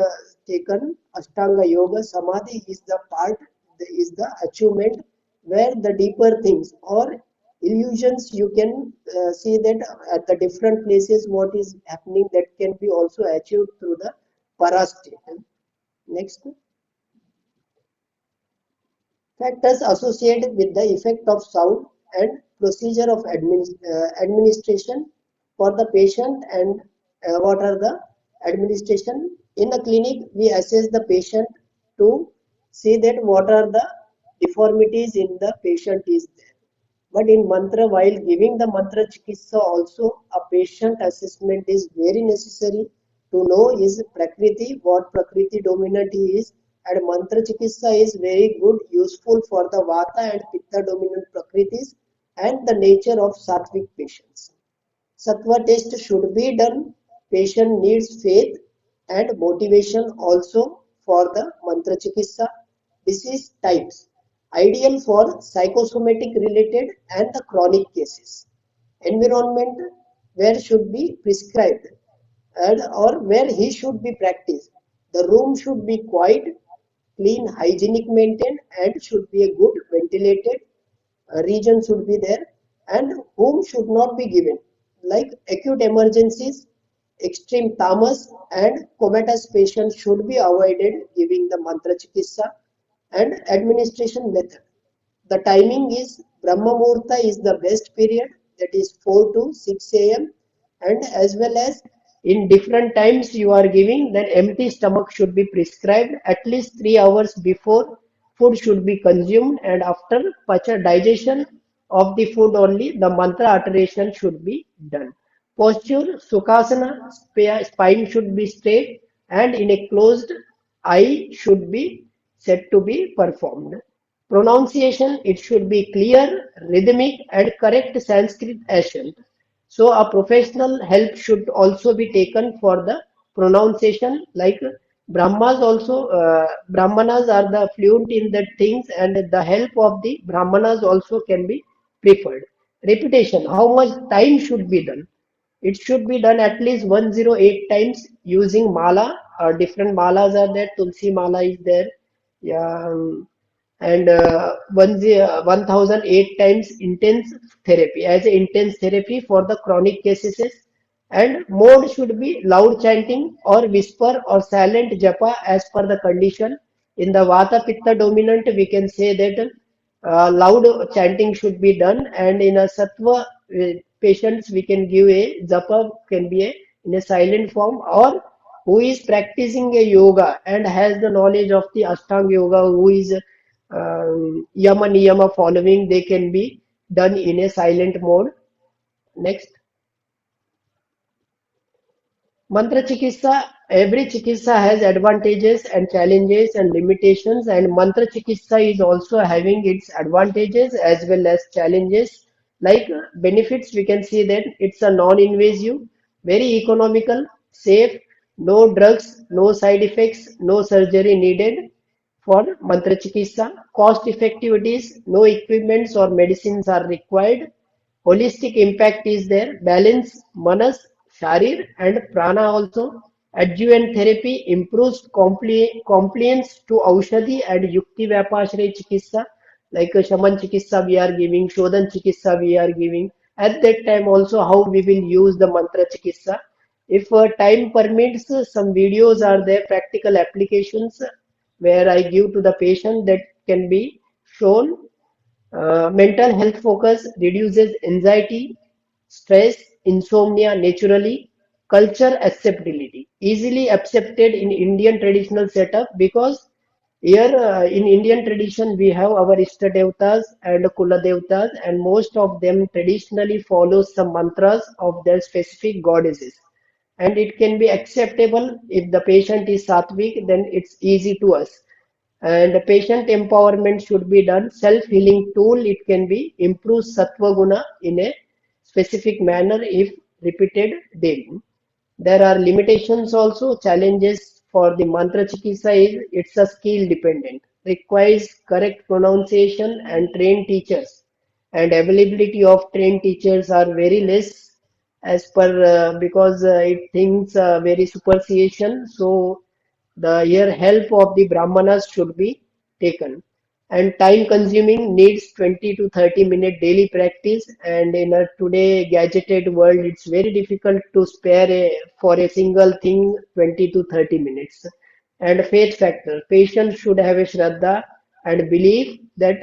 taken, Ashtanga Yoga, Samadhi is the part, is the achievement where the deeper things or illusions you can see that at the different places what is happening, that can be also achieved through the para state. Next. Factors associated with the effect of sound and procedure of administration for the patient, and what are the administration. In a clinic, we assess the patient to see that what are the deformities in the patient is there. But in mantra, while giving the mantra chikitsa also, a patient assessment is very necessary to know is prakriti, what prakriti dominant he is, and mantra chikitsa is very good, useful for the vata and pitta dominant prakritis and the nature of sattvic patients. Sattva test should be done. Patient needs faith and motivation also for the mantra chikitsa. Disease types ideal for psychosomatic related and the chronic cases. Environment where should be prescribed and or where he should be practiced. The room should be quiet, clean, hygienic maintained, and should be a good ventilated region should be there, and whom should not be given, like acute emergencies, extreme tamas and comatose patients should be avoided giving the mantra chikitsa. And administration method, the timing is Brahma Muhurta is the best period, that is 4 to 6 a.m. and as well as in different times you are giving, that empty stomach should be prescribed at least 3 hours before food should be consumed, and after pacha digestion of the food only the mantra utteration should be done. Posture, Sukhasana, spine should be straight and in a closed eye should be said to be performed. Pronunciation, it should be clear, rhythmic and correct Sanskrit accent. So a professional help should also be taken for the pronunciation, like Brahmas also, Brahmanas are the fluent in that things and the help of the Brahmanas also can be preferred. Repetition, how much time should be done? It should be done at least 108 times using mala. Different malas are there. Tulsi mala is there. Yeah, and 1008 times intense therapy as a intense therapy for the chronic cases. And mode should be loud chanting or whisper or silent japa as per the condition. In the vata pitta dominant, we can say that loud chanting should be done, and in a sattva patients we can give a japa, can be in a silent form, or who is practicing a yoga and has the knowledge of the Ashtanga yoga, who is yama niyama following, they can be done in a silent mode. Next. Mantra Chikitsa, every Chikitsa has advantages and challenges and limitations, and Mantra Chikitsa is also having its advantages as well as challenges. Like benefits, we can see that it's a non-invasive, very economical, safe, no drugs, no side effects, no surgery needed for Mantra Chikitsa. Cost effectivities, no equipments or medicines are required. Holistic impact is there. Balance, manas, sharir, and prana also. Adjuvant therapy improves compliance to aushadhi and yukti vyapashray chikitsa. Like shaman chikitsa we are giving, shodhan chikitsa we are giving. At that time also how we will use the mantra chikitsa. If time permits, some videos are there, practical applications where I give to the patient that can be shown. Mental health focus reduces anxiety, stress, insomnia naturally. Culture acceptability, easily accepted in Indian traditional setup, because here in Indian tradition we have our Ishta Devtas and Kula Devtas, and most of them traditionally follow some mantras of their specific goddesses. And it can be acceptable if the patient is sattvic, then it's easy to us. And patient empowerment should be done. Self-healing tool, it can be improve sattva guna in a specific manner if repeated daily. There are limitations also, challenges for the mantra chikitsa is it's a skill dependent, requires correct pronunciation and trained teachers. And availability of trained teachers are very less as per because it thinks very superstition. So the here help of the brahmanas should be taken. And time consuming, needs 20 to 30-minute daily practice, and in a today gadgeted world it's very difficult to spare for a single thing 20 to 30 minutes. And faith factor, patient should have a shraddha and belief that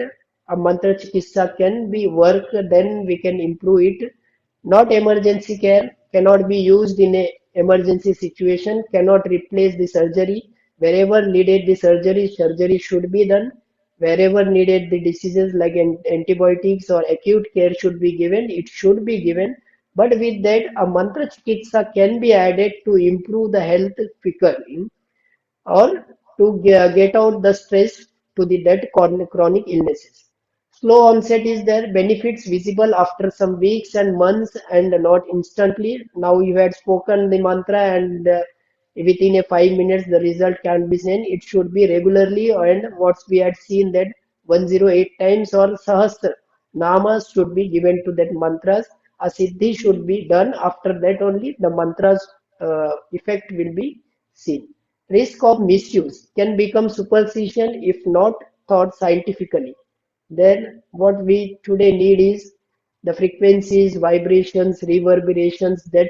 a mantra chikitsa can be work, then we can improve it. Not emergency care, cannot be used in a emergency situation, cannot replace the surgery. Wherever needed the surgery should be done. Wherever needed the diseases like antibiotics or acute care should be given, it should be given. But with that, a mantra chikitsa can be added to improve the health quickly, or to get out the stress to the that chronic illnesses. Slow onset is there, benefits visible after some weeks and months and not instantly. Now you had spoken the mantra and within a 5 minutes the result can be seen. It should be regularly, and what we had seen that 108 times or sahasra namas should be given to that mantras. A siddhi should be done. After that only the mantras effect will be seen. Risk of misuse can become superstition if not thought scientifically. Then what we today need is the frequencies, vibrations, reverberations, that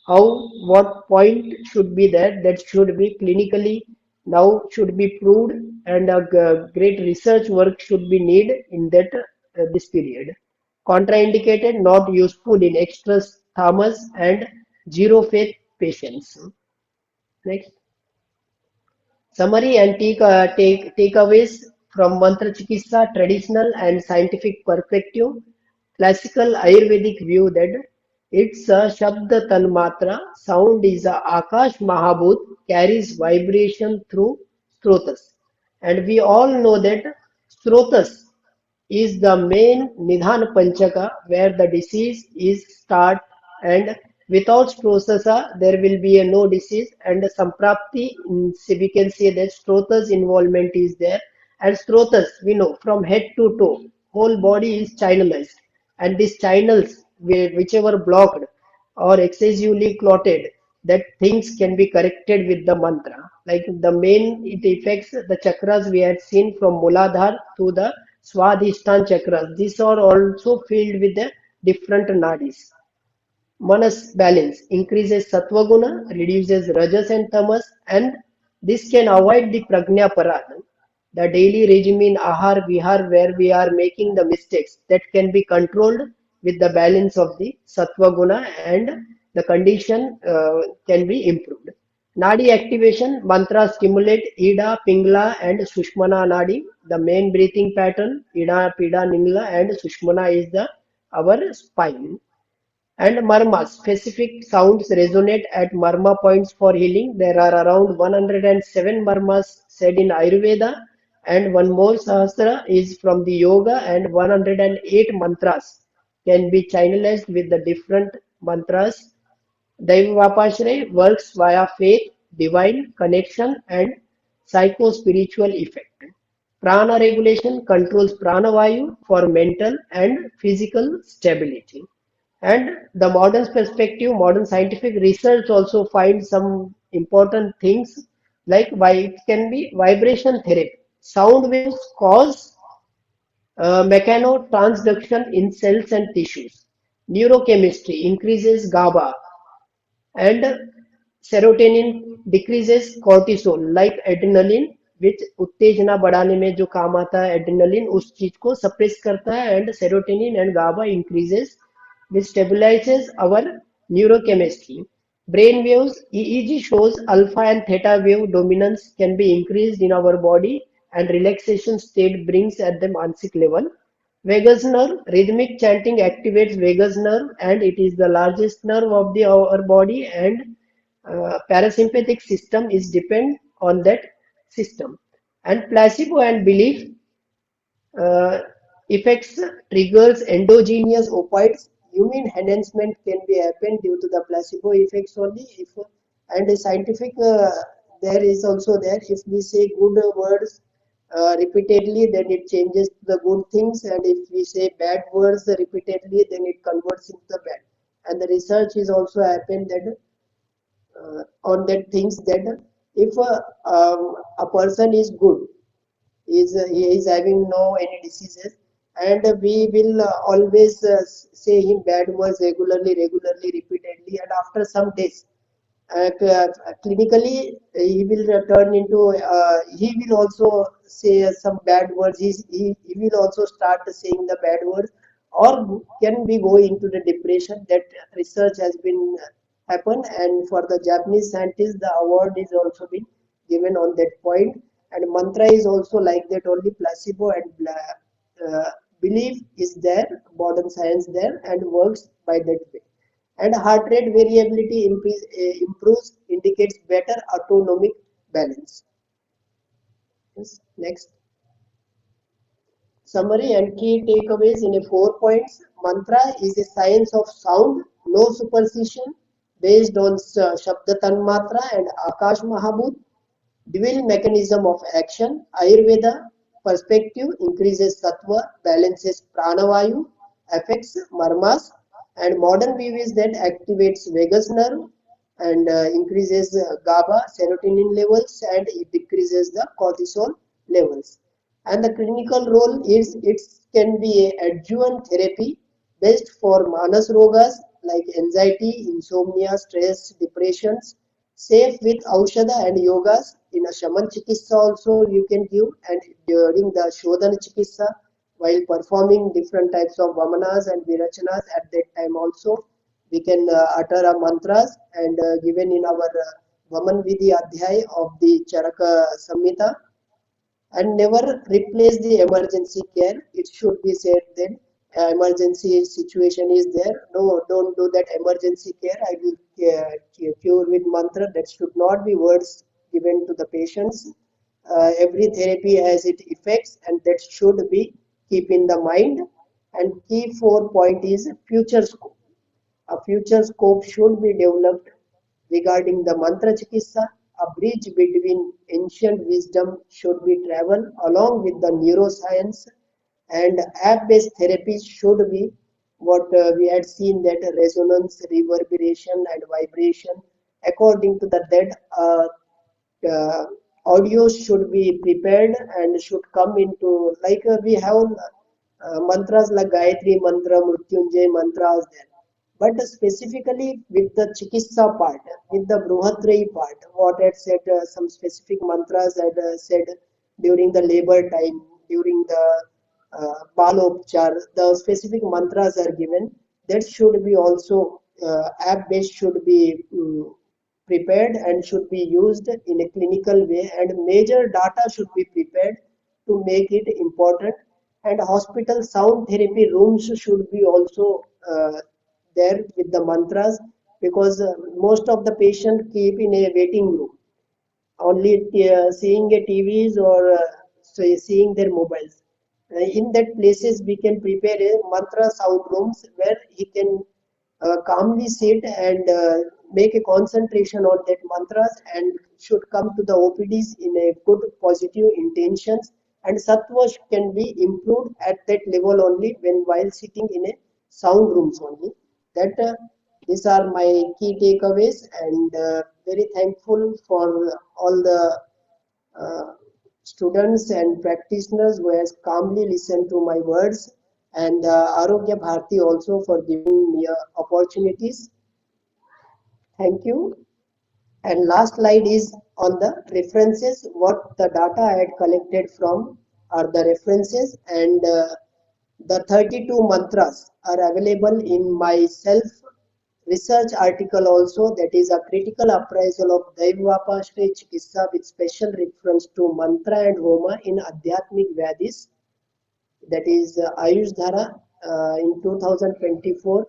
how, what point should be there, that should be clinically now should be proved, and a great research work should be needed in that this period. Contraindicated, not useful in extra thermus and zero faith patients. Next. Summary and takeaways from Mantra Chikitsa, traditional and scientific perspective. Classical Ayurvedic view that it's a Shabda Tanmatra, sound is a Akash Mahabhut, carries vibration through Srotas. And we all know that Srotas is the main Nidhan Panchaka where the disease is start, and without Strosasa there will be a no disease, and Samprapti, we can say that Strotas involvement is there, and Strotas we know from head to toe whole body is channelized, and these channels whichever blocked or excessively clotted, that things can be corrected with the mantra. Like the main, it affects the chakras we had seen from Muladhar to the Swadhisthana chakras. These are also filled with the different nadis. Manas balance increases sattva guna, reduces rajas and tamas, and this can avoid the prajna parad. the daily regime, ahar, vihar, where we are making the mistakes that can be controlled with the balance of the sattva guna, and the condition can be improved. Nadi activation, mantra stimulate Ida, Pingla and Sushmana Nadi, the main breathing pattern. Ida, Pida, Ningla and Sushmana is the our spine. And marmas, specific sounds resonate at marma points for healing. There are around 107 marmas said in Ayurveda, and one more sahasra is from the yoga, and 108 mantras can be channelized with the different mantras. Daivavyashraya works via faith, divine connection, and psycho-spiritual effect. Prana regulation controls pranavayu for mental and physical stability. And the modern perspective, modern scientific research also finds some important things like why it can be vibration therapy. Sound waves cause mechanotransduction in cells and tissues. Neurochemistry increases GABA, and serotonin decreases cortisol like adrenaline, which उत्तेजना बढ़ाने में जो काम आता है adrenaline उस चीज को suppress करता है, and serotonin and GABA increases, which stabilizes our neurochemistry. Brain waves, EEG shows alpha and theta wave dominance can be increased in our body, and relaxation state brings at the mansic level. Vagus nerve, rhythmic chanting activates vagus nerve, and it is the largest nerve of our body, and parasympathetic system is depend on that system. And placebo and belief uh, effects triggers endogenous opioids. Immune enhancement can be happen due to the placebo effects only. If and the scientific there is also there. If we say good words repeatedly, then it changes to the good things, and if we say bad words repeatedly, then it converts into the bad. And the research is also happened that on that things that if a person is good, he is having no any diseases, and we will always say him bad words regularly repeatedly, and after some days clinically he will turn into he will also say some bad words. He will also start saying the bad words, or can we go into the depression. That research has been happen, and for the Japanese scientists the award is also been given on that point. And mantra is also like that, only placebo and belief is there, modern science there, and works by that way. And heart rate variability improves, indicates better autonomic balance. Yes, next. Summary and key takeaways in a 4 points. Mantra is a science of sound, no superstition, based on Shabda Tanmatra and Akash Mahabhut. Dual mechanism of action. Ayurveda perspective increases sattva, balances pranavayu, affects marmas, and modern view is that activates vagus nerve and increases GABA, serotonin levels, and it decreases the cortisol levels. And the clinical role is it can be a adjuvant therapy best for manas rogas like anxiety, insomnia, stress, depressions, safe with aushadha and yogas. In a shaman chikitsa also you can give, and during the shodhana chikitsa while performing different types of vamanas and virachanas, at that time also we can utter a mantras, and given in our vaman vidhi adhyay of the charaka samhita. And never replace the emergency care. It should be said that emergency situation is there. No, don't do that emergency care. I will cure with mantra. That should not be words given to the patients. Every therapy has its effects, and that should be keep in the mind. And key 4 point is future scope. A future scope should be developed regarding the mantra chikitsa. A bridge between ancient wisdom should be traveled along with the neuroscience, and app-based therapies should be what we had seen, that resonance, reverberation, and vibration. According to that, audio should be prepared and should come into like we have mantras like Gayatri mantra, Mrityunjay mantras there. But specifically with the Chikitsa part, with the Bruhatrayi part, what had said some specific mantras had said during the labor time, during the balopchar, the specific mantras are given. That should be also app based should be prepared and should be used in a clinical way, and major data should be prepared to make it important. And hospital sound therapy rooms should be also there with the mantras, because most of the patient keep in a waiting room, only seeing a TVs or seeing their mobiles. In that places, we can prepare a mantra sound rooms where he can calmly sit and make a concentration on that mantras, and should come to the OPDs in a good positive intentions, and sattva can be improved at that level only when while sitting in a sound rooms only. That these are my key takeaways, and very thankful for all the uh, students and practitioners who has calmly listened to my words, and Arogya Bharati also for giving me opportunities. Thank you. And last slide is on the references. What the data I had collected from are the references, and the 32 mantras are available in my self research article also, that is a critical appraisal of Daivavyashraya Chikitsa with special reference to mantra and homa in Adhyatmic Vyadis, that is Ayush Dhara. In 2024,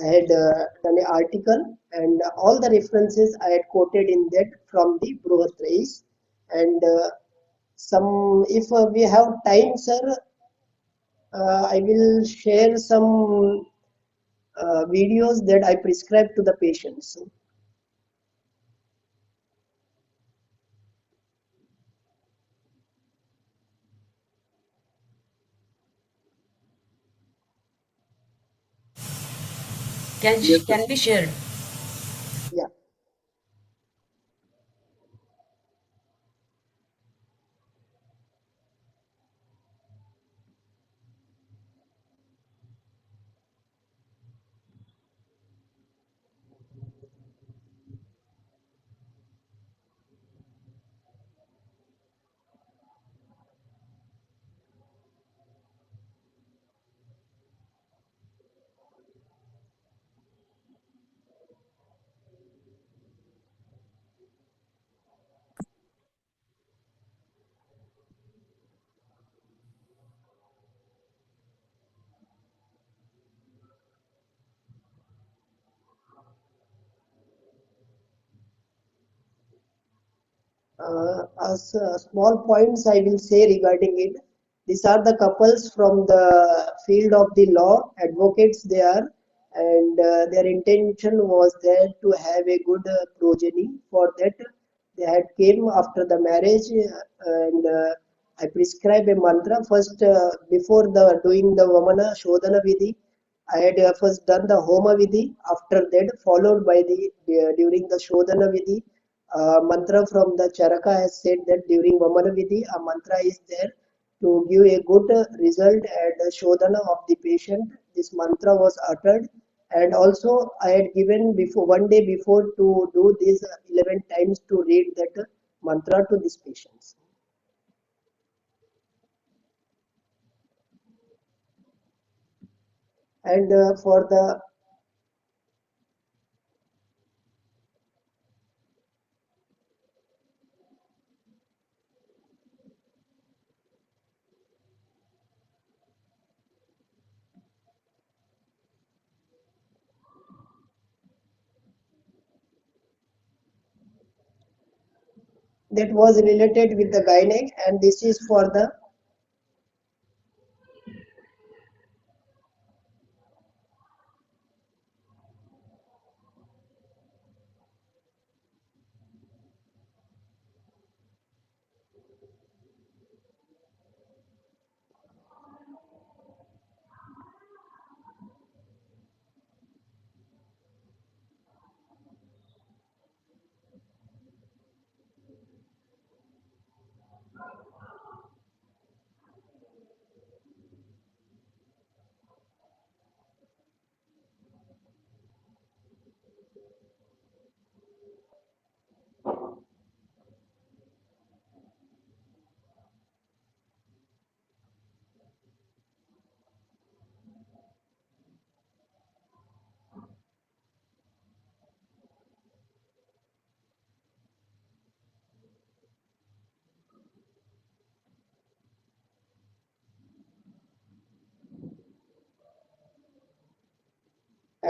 I had done an article, and all the references I had quoted in that from the Bruhat Reis. And some, if we have time, sir, I will share some videos that I prescribe to the patients. Can be shared. Yeah. As small points I will say regarding it. These are the couples from the field of the law, advocates they are, and their intention was there to have a good progeny. For that, they had came after the marriage, and I prescribe a mantra first before the doing the Vamana Shodhana Vidhi. I had first done the Homa Vidhi. After that, followed by the during the Shodhana Vidhi, mantra from the Charaka has said that during Vamana Vidhi, a mantra is there to give a good result and Shodhana of the patient. This mantra was uttered, and also I had given before 1 day before to do this 11 times to read that mantra to these patients. And for the that was related with the gynec, and this is for the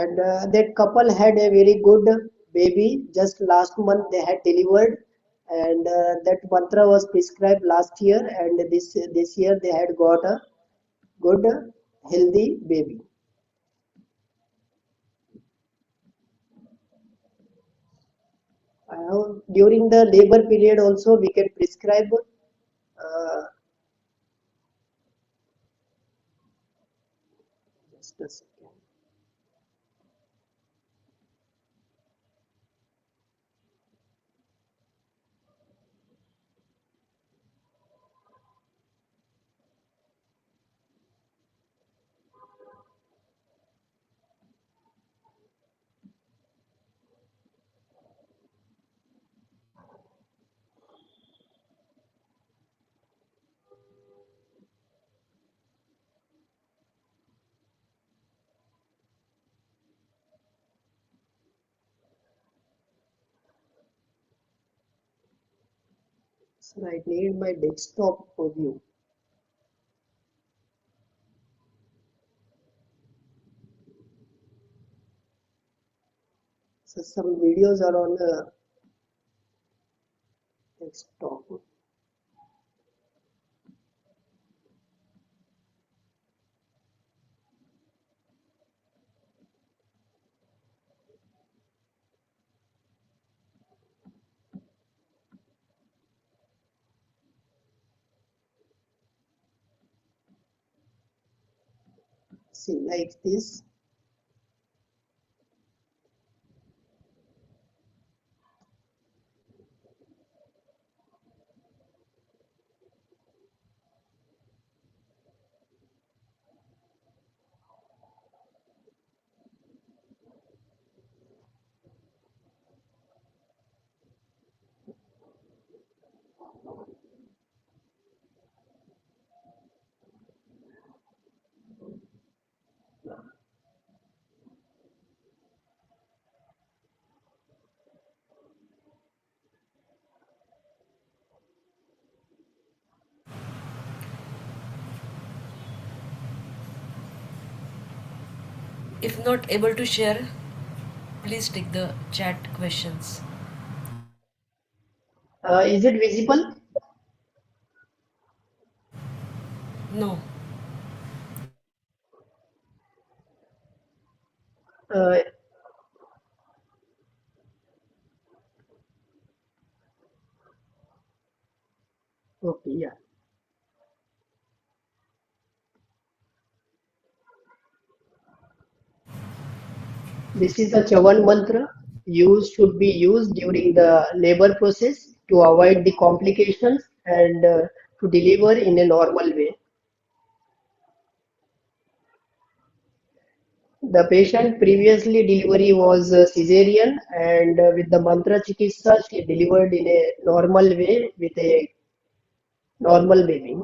and that couple had a very good baby. Just last month they had delivered, and that mantra was prescribed last year, and this year they had got a good healthy baby. During the labor period also we can prescribe uh, just a second. So I need my desktop view. So some videos are on desktop. See, like this. If not able to share, please take the chat questions. Is it visible? No. Uh, okay, yeah. This is a Chavan mantra. Use should be used during the labor process to avoid the complications and to deliver in a normal way. The patient previously delivery was cesarean, and with the mantra chikitsa she delivered in a normal way with a normal baby.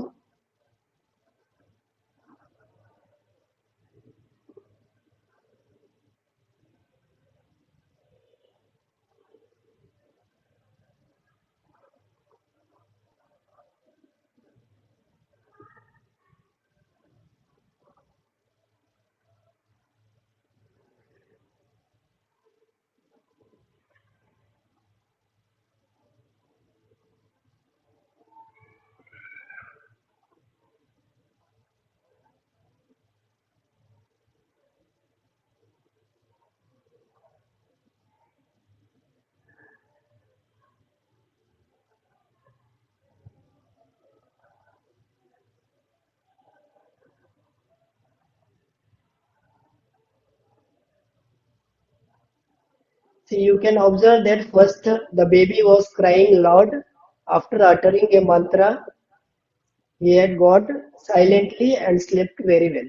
So you can observe that first the baby was crying loud. After uttering a mantra, he had got silently and slept very well.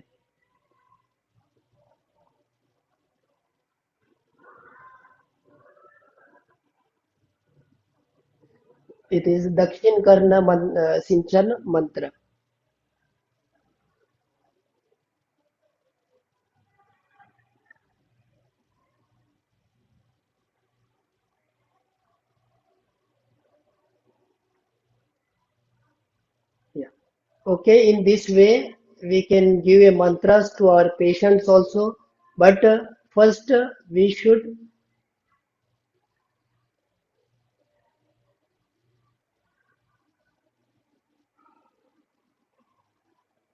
It is Dakshin Karna Sinchan mantra. Yeah. Okay, in this way we can give a mantras to our patients also, but first we should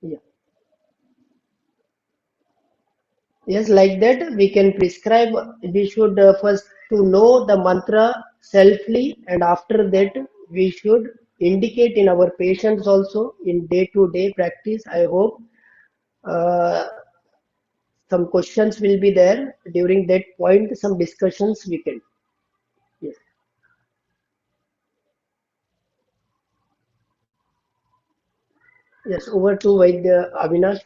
yeah. Yes, like that we can prescribe. We should first to know the mantra selfly, and after that we should indicate in our patients also in day-to-day practice. I hope uh, some questions will be there during that point. Some discussions we can. Yes, yes. Over to Vaidya Avinash.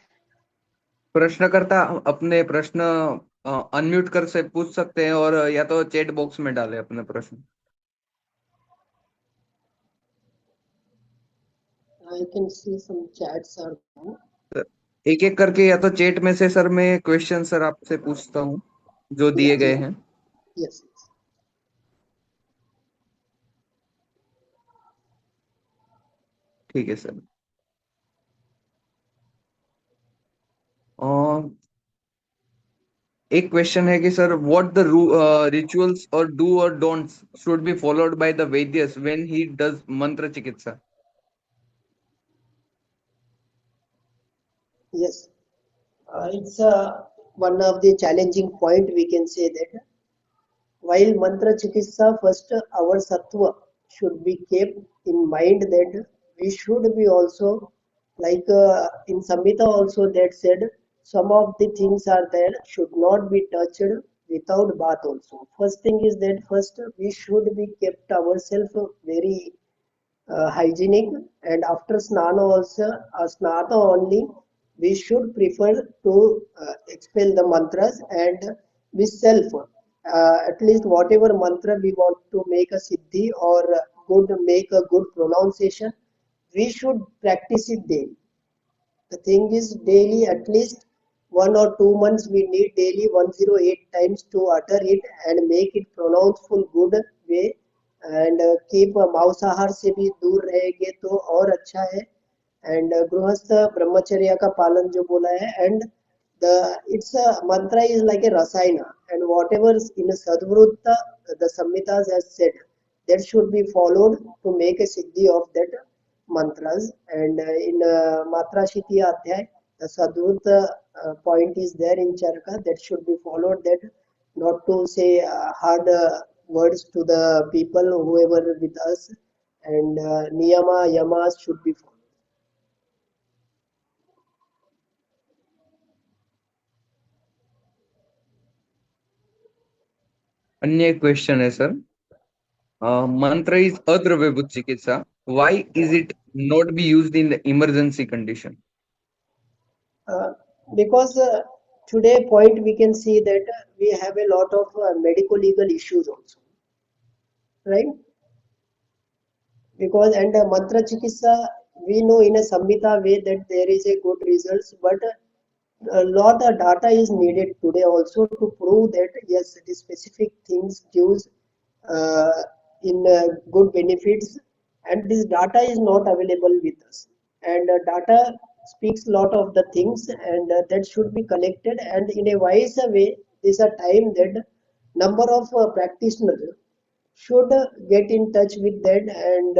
प्रश्नकर्ता अपने प्रश्न unmute कर से पूछ सकते हैं और या तो चैट बॉक्स में डालें अपने प्रश्न. I can see some chats are there. एक एक करके या तो चैट में से सर मैं क्वेश्चन सर आपसे पूछता हूँ जो दिए Yeah, गए yeah. हैं. Yes, yes. ठीक है सर. अ, एक क्वेश्चन है कि सर व्हाट द रिचुअल्स और डू और don'ts should be followed by the vaidyas when he does mantra chikitsa. Yes. It's one of the challenging point we can say that while mantra chikitsa, first our sattva should be kept in mind that we should be also like in Samhita also that said some of the things are there should not be touched without bath also. First thing is that first we should be kept ourselves very hygienic, and after snana also snata only we should prefer to expel the mantras and we self at least whatever mantra we want to make a siddhi or good make a good pronunciation, we should practice it daily. The thing is daily at least 1 or 2 months we need daily 108 times to utter it and make it pronounced full good way, and keep मांसाहार से भी दूर रहेंगे तो और अच्छा है, and गृहस्थ ब्रह्मचर्य का पालन जो बोला है, and the it's a mantra is like a rasayana, and whatever is in a sadvrutta the samhitas has said that should be followed to make a siddhi of that mantras, and in matra shitiya adhyay the sadvrutta point is there in charaka that should be followed, that not to say hard words to the people whoever with us, and niyama yamas should be followed. अन्य question है sir. Mantra is adravya चिकित्सा. Why is it not be used in the emergency condition? Uh, because today point we can see that we have a lot of medical legal issues also, right? Because and mantra chikitsa we know in a samhita way that there is a good results, but a lot of data is needed today also to prove that yes the specific things gives uh, in good benefits, and this data is not available with us, and data speaks lot of the things, and that should be collected and in a wise way. This a time that number of practitioners should get in touch with that, and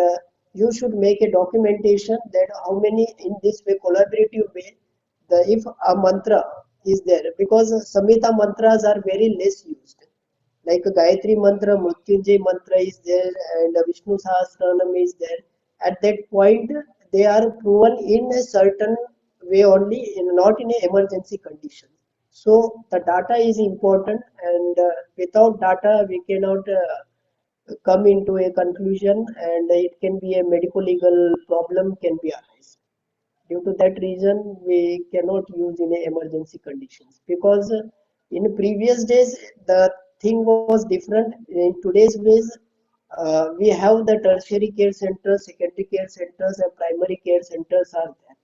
you should make a documentation that how many in this way collaborative way the if a mantra is there, because samhita mantras are very less used, like Gayatri mantra, Mrityunjay mantra is there, and Vishnu Sahasranam is there. At that point, they are proven in a certain way only, in, not in an emergency condition. So the data is important, and without data, we cannot come into a conclusion, and it can be a medical legal problem can be arise. Due to that reason, we cannot use in a emergency conditions, because in previous days the thing was different. In today's days, we have the tertiary care centers, secondary care centers, and primary care centers are there.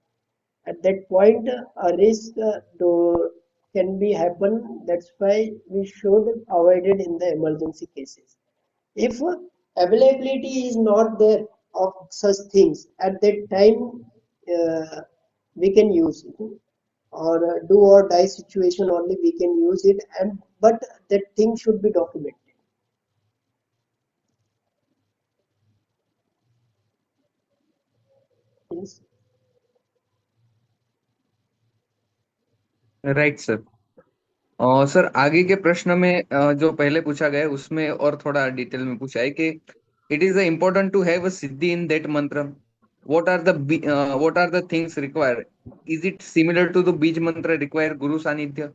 At that point, a risk can be happen. That's why we should avoid it in the emergency cases. If availability is not there of such things at that time, we can use it, or do or die situation only we can use it, and but that thing should be documented. Yes. Right sir. और sir आगे के प्रश्न में जो पहले पूछा गया है उसमें और थोड़ा डिटेल में पूछा है कि it is important to have a siddhi in that mantra. What are the things required? Is it similar to the beej mantra require गुरु सानिध्य?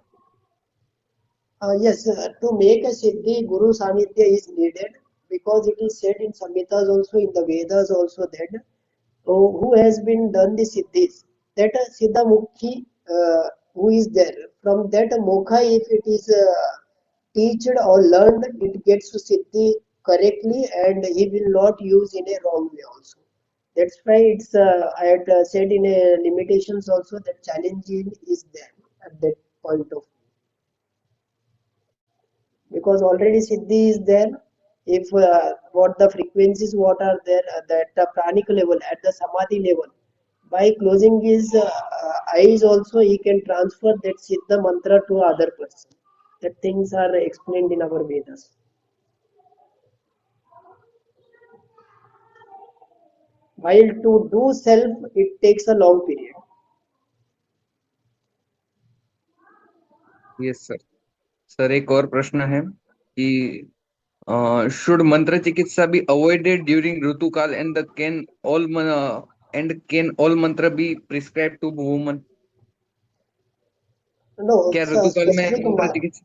Yes, to make a Siddhi, Guru Sanidhya is needed because it is said in Samhitas also, in the Vedas also that who has been done the Siddhis, that Siddha Mukhi who is there, from that Mokha if it is teached or learned, it gets to Siddhi correctly and he will not use in a wrong way also. That's why it's I had said in a limitations also that challenging is there at that point of because already siddhi is there. If what the frequencies what are there at the pranic level, at the samadhi level, by closing his eyes also he can transfer that siddha mantra to other person. That things are explained in our Vedas. While to do self, it takes a long period. Yes sir. Sir एक और प्रश्न है कि should mantra chikitsa be avoided during ऋतुकाल and can all mantra be prescribed to women? No, क्या it's a ऋतुकाल में specific. मंत्र चिकित्सा?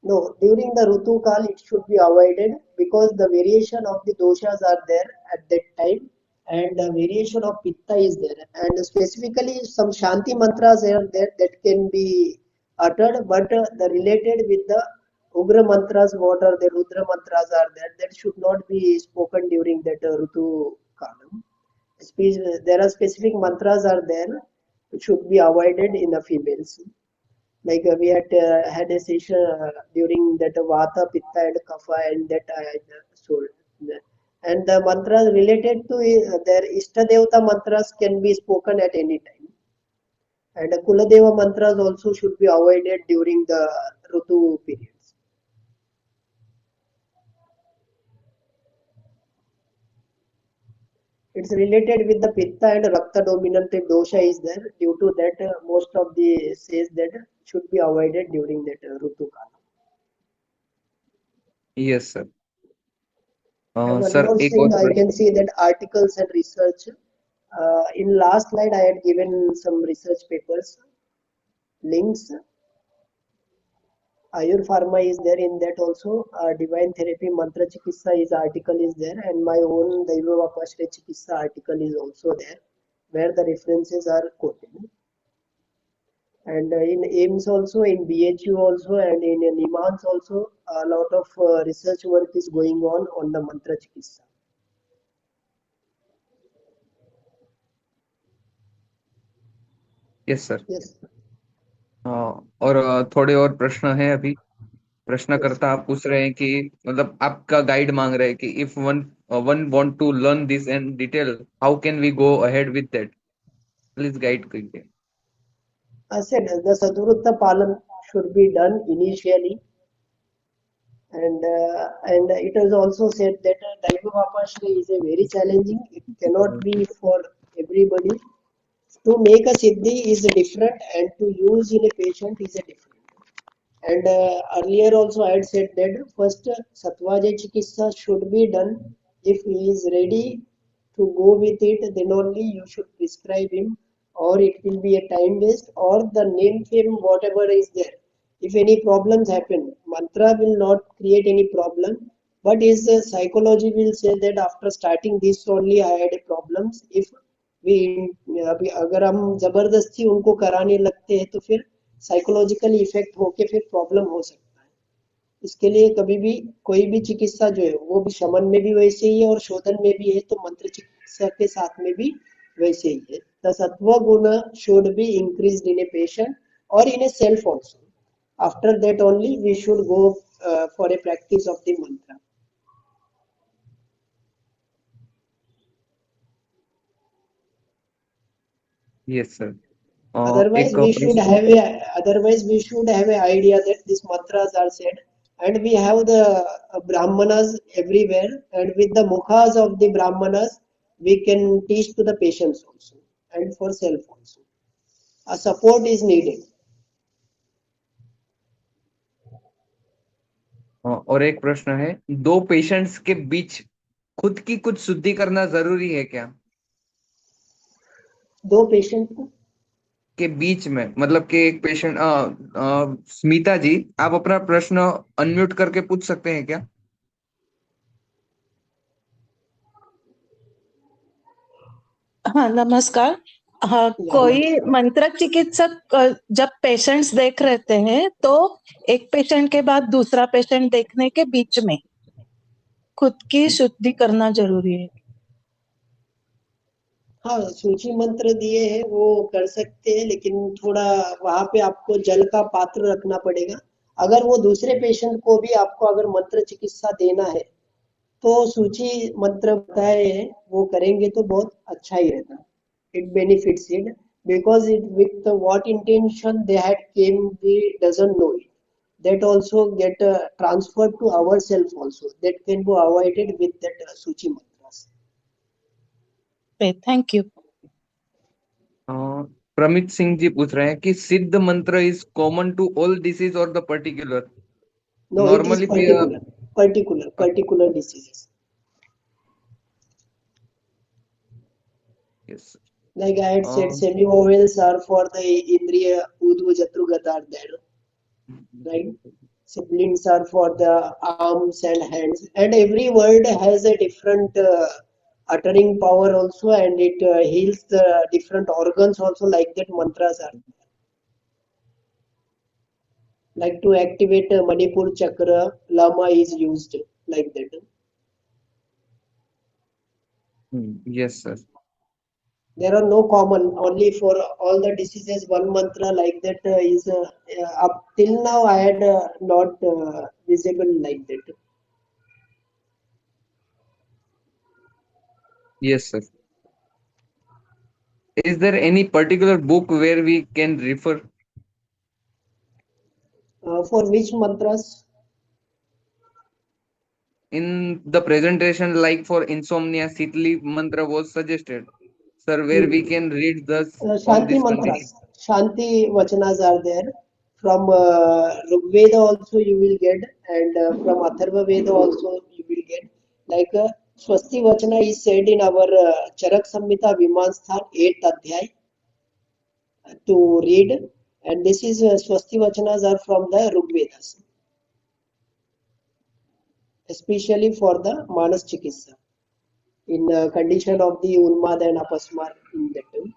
No, during the Rutu Kal it should be avoided because the variation of the doshas are there at that time and the variation of pitta is there and specifically some Shanti mantras are there that can be uttered but the related with the Ugra mantras what are the Rudra mantras are there that should not be spoken during that Rutu Kalam. There are specific mantras are there which should be avoided in the females. Like we had a session during that Vata, Pitta and Kapha and that I had sold. And the mantras related to their Ishtadevata mantras can be spoken at any time. And the Kuladeva mantras also should be avoided during the Rutu periods. It's related with the Pitta and Rakta dominant dosha is there. Due to that, most of the says that should be avoided during that Rutu Kala. Yes sir. And one sir more एक thing, और I can प्रश्न। see that articles and research. In last slide, I had given some research papers, links. Ayur Pharma is there in that also. Divine Therapy Mantra Chikitsa is article is there, and my own Daivavyashraya Chikitsa article is also there, where the references are quoted. And in AIMS also, in BHU also, and in NIMANS also, a lot of research work is going on the Mantra Chikitsa. Yes sir. Yes, और थोड़े और प्रश्न है अभी। yes. प्रश्नकर्ता आप पूछ रहे हैं कि मतलब आपका गाइड मांग रहे हैं कि if one want to learn this in detail how can we go ahead with that? Please guide कीजिए। I said the Sadhurutta Palan should be done initially, and it is also said that Daivavapashraya is a very challenging. It cannot be for everybody. To make a siddhi is different, and to use in a patient is a different. And earlier also I had said that first Sattvaja Chikitsa should be done. If he is ready to go with it, then only you should prescribe him, or it will be a time waste, or the name fame, whatever is there. If any problems happen, mantra will not create any problem, but his psychology will say that after starting this only I had problems. If we अभी अगर हम जबरदस्ती उनको कराने लगते हैं तो फिर साइकोलॉजिकल इफेक्ट होके फिर प्रॉब्लम हो सकता है। इसके लिए कभी भी कोई भी चिकित्सा जो है वो भी शमन में भी वैसे ही है और शोधन में भी है, तो मंत्र चिकित्सा के साथ में भी वैसे ही है। The sattva guna should be increased in a patient और in a self also. After that only we should go for a practice of the mantra. Yes sir. Otherwise, एक we should प्रश्न have a idea that these mantras are said, and we have the brahmanas everywhere, and with the mukhas of the brahmanas, we can teach to the patients also, and for self also. A support is needed. और एक प्रश्न है, दो patients के बीच खुद की कुछ शुद्धि करना जरूरी है क्या? दो पेशेंट को के बीच में, मतलब कि एक पेशेंट, स्मिता जी, आप अपना प्रश्न अनम्यूट करके पूछ सकते हैं क्या? हाँ, नमस्कार। हाँ, या कोई मंत्र चिकित्सक जब पेशेंट्स देख रहते हैं तो एक पेशेंट के बाद दूसरा पेशेंट देखने के बीच में खुद की शुद्धि करना जरूरी है। हाँ, सूची मंत्र दिए हैं वो कर सकते हैं, लेकिन थोड़ा वहां पे आपको जल का पात्र रखना पड़ेगा। अगर वो दूसरे पेशेंट को भी आपको अगर मंत्र चिकित्सा देना है तो सूची मंत्र बताए हैं वो करेंगे तो बहुत अच्छा ही रहता। It benefits it because it with what intention they had came we doesn't know it. That also get transferred to ourselves also. That can be avoided with that सूची mantras. Thank you. Pramit Singh ji पूछ रहे हैं कि siddha mantra is common to all disease और the particular? No, it is normally particular diseases. Yes. Like I had said, semi-vowels are for the Indriya Udhu Jatrugat are there, right? Siblings are for the arms and hands, and every word has a different uttering power also, and it heals the different organs also. Like that, mantras are like to activate Manipur chakra, lama is used like that. Yes sir. There are no common, only for all the diseases one mantra like that is up till now I had not visible like that. Yes sir. Is there any particular book where we can refer? For which mantras? In the presentation, like for insomnia, Sitli mantra was suggested, sir, where we can read thus on Shanti this mantras, condition. Shanti vachanas are there. From Rigveda also you will get, and from Atharva Veda also you will get. Like Swasti Vachana is said in our Charak Samhita Vimansthan 8th Adhyay to read, and this is Swasti Vachanas are from the Rigvedas, especially for the Manas Chikitsa in condition of the Unmad and Apasmar in that time.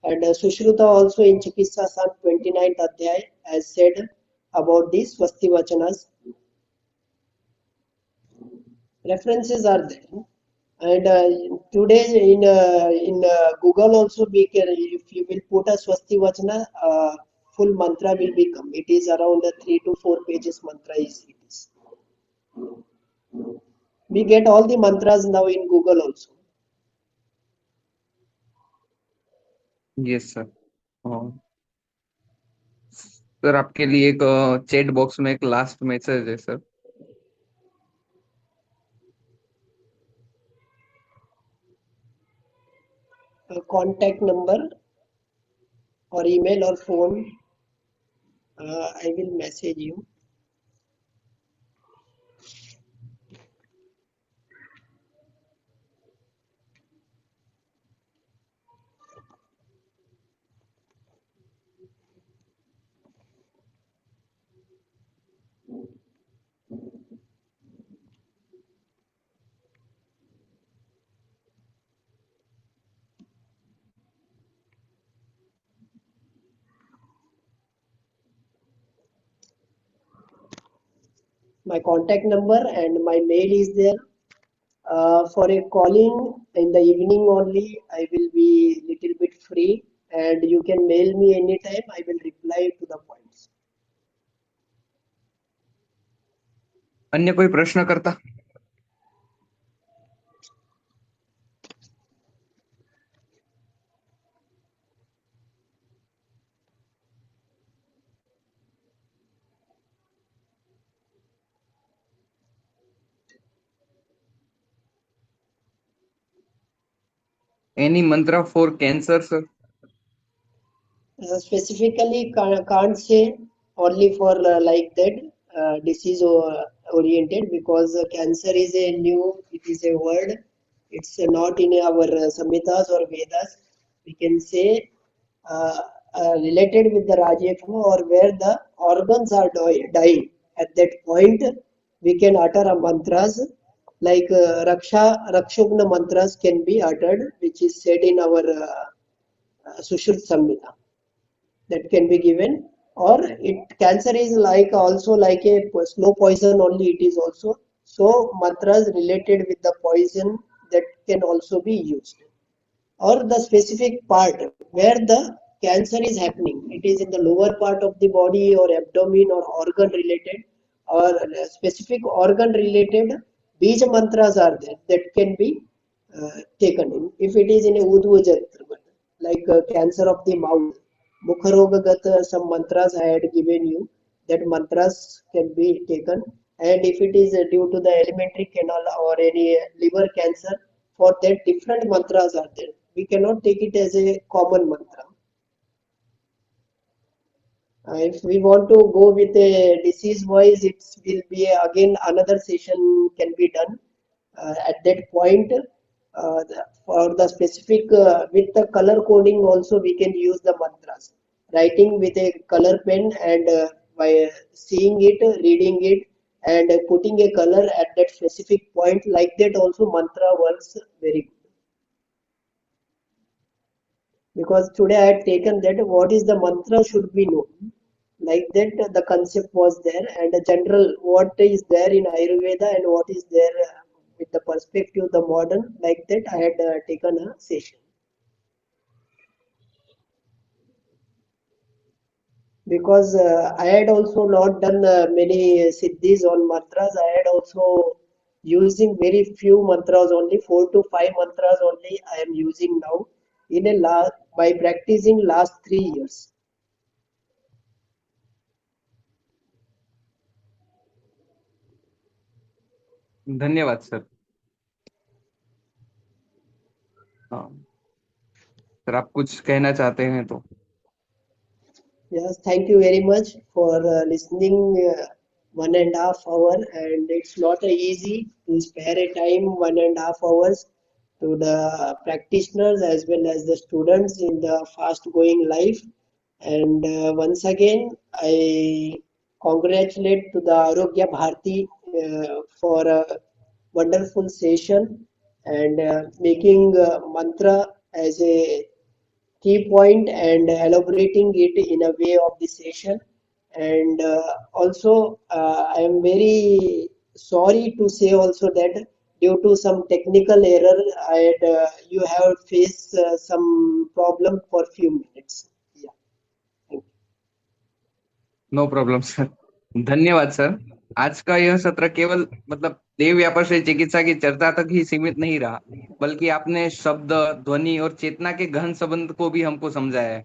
And Sushruta also in Chikitsa San 29th Adhyay has said about these Swasti Vachanas. References are there. And today in Google also we can, if you will put a Swasti Vachana, full mantra will become. It is around 3 to 4 pages mantra is it is. We get all the mantras now in Google also. Yes sir. Sir आपके लिए एक chat box में एक last message है sir. Contact number or email or phone, I will message you. My contact number and my mail is there. For a calling in the evening only, I will be little bit free, and you can mail me anytime. I will reply to the points. अन्य कोई प्रश्न करता? Any mantra for cancer, sir? Specifically, can't say only for like that disease oriented, because cancer is a new, it is a word. It's not in our Samhitas or Vedas. We can say uh, related with the Rajyatma, or where the organs are dying. At that point, we can utter a mantras like Rakshogna mantras can be uttered, which is said in our Sushruta Samhita, that can be given. Or it cancer is like also like a slow poison only, it is also, so mantras related with the poison that can also be used. Or the specific part where the cancer is happening, it is in the lower part of the body or abdomen or organ related, or specific organ related, these mantras are there that can be taken in. If it is in a udvajatra, like cancer of the mouth, mukharogagata, some mantras I had given you, that mantras can be taken. And if it is due to the alimentary canal or any liver cancer, for that different mantras are there. We cannot take it as a common mantra. If we want to go with a disease wise, it will be again another session can be done. At that point, for the specific with the color coding also we can use the mantras. Writing with a color pen and by seeing it, reading it, and putting a color at that specific point, like that also mantra works very good. Because today I had taken that what is the mantra should be known. Like that, the concept was there, and a general what is there in Ayurveda and what is there with the perspective, the modern, like that I had taken a session. Because I had also not done many siddhis on mantras. I had also using very few mantras only, 4 to 5 mantras only I am using now in a by practicing last 3 years. धन्यवाद sir. हाँ sir, आप कुछ कहना चाहते हैं तो. Yes, thank you very much for listening 1.5 hour, and it's not easy to spare a time 1.5 hours to the practitioners as well as the students in the fast going life. And once again, I congratulate to the Arogya Bharati for a wonderful session, and making mantra as a key point and elaborating it in a way of the session. And also I am very sorry to say also that due to some technical error I had, you have faced some problem for few minutes. Yeah, thank you. No problem sir. धन्यवाद sir. आज का यह सत्र केवल मतलब देव व्यापाश्रय चिकित्सा की चर्चा तक ही सीमित नहीं रहा, बल्कि आपने शब्द, ध्वनि और चेतना के गहन संबंध को भी हमको समझाया है.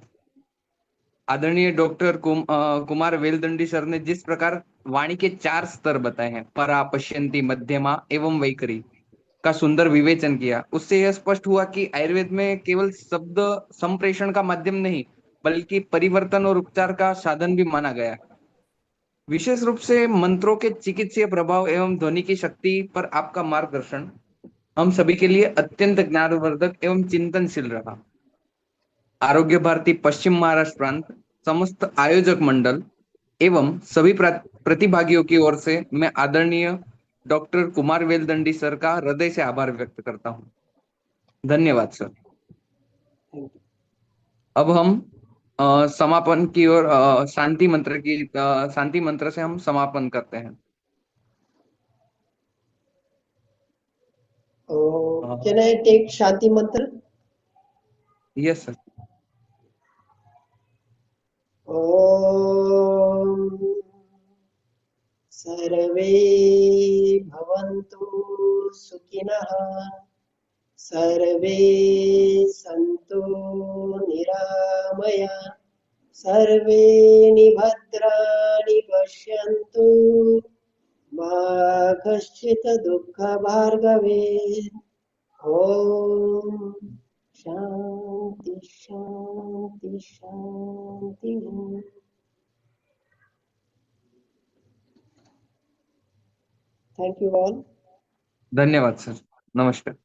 आदरणीय डॉक्टर कुमार वेलदंडी सर ने जिस प्रकार वाणी के 4 स्तर बताए हैं, परा, पश्यंती, मध्यमा एवं वैखरी, का सुंदर विवेचन किया, उससे यह स्पष्ट हुआ कि आयुर्वेद में केवल शब्द संप्रेषण का माध्यम नहीं, बल्कि परिवर्तन और उपचार का साधन भी माना गया. विशेष रूप से मंत्रों के चिकित्सीय प्रभाव एवं ध्वनि की शक्ति पर आपका मार्गदर्शन हम सभी के लिए अत्यंत ज्ञानवर्धक एवं चिंतनशील रहा. आरोग्य भारती पश्चिम महाराष्ट्र प्रांत, समस्त आयोजक मंडल एवं सभी प्रतिभागियों की ओर से मैं आदरणीय डॉक्टर कुमार वेलदंडी सर का हृदय से आभार व्यक्त करता हूं. धन्यवाद सर. अब हम समापन की ओर शांति मंत्र से हम समापन करते हैं. Can I take Shanti Mantra? Yes sir. Om सर्वे भवन्तु सुखिनः, सर्वे सन्तु निरामया, सर्वे भद्राणि पश्यन्तु, मा कश्चित् दुःखभाग् भवेत्. ॐ शांति शांति शांति। Thank you all. धन्यवाद सर. नमस्कार.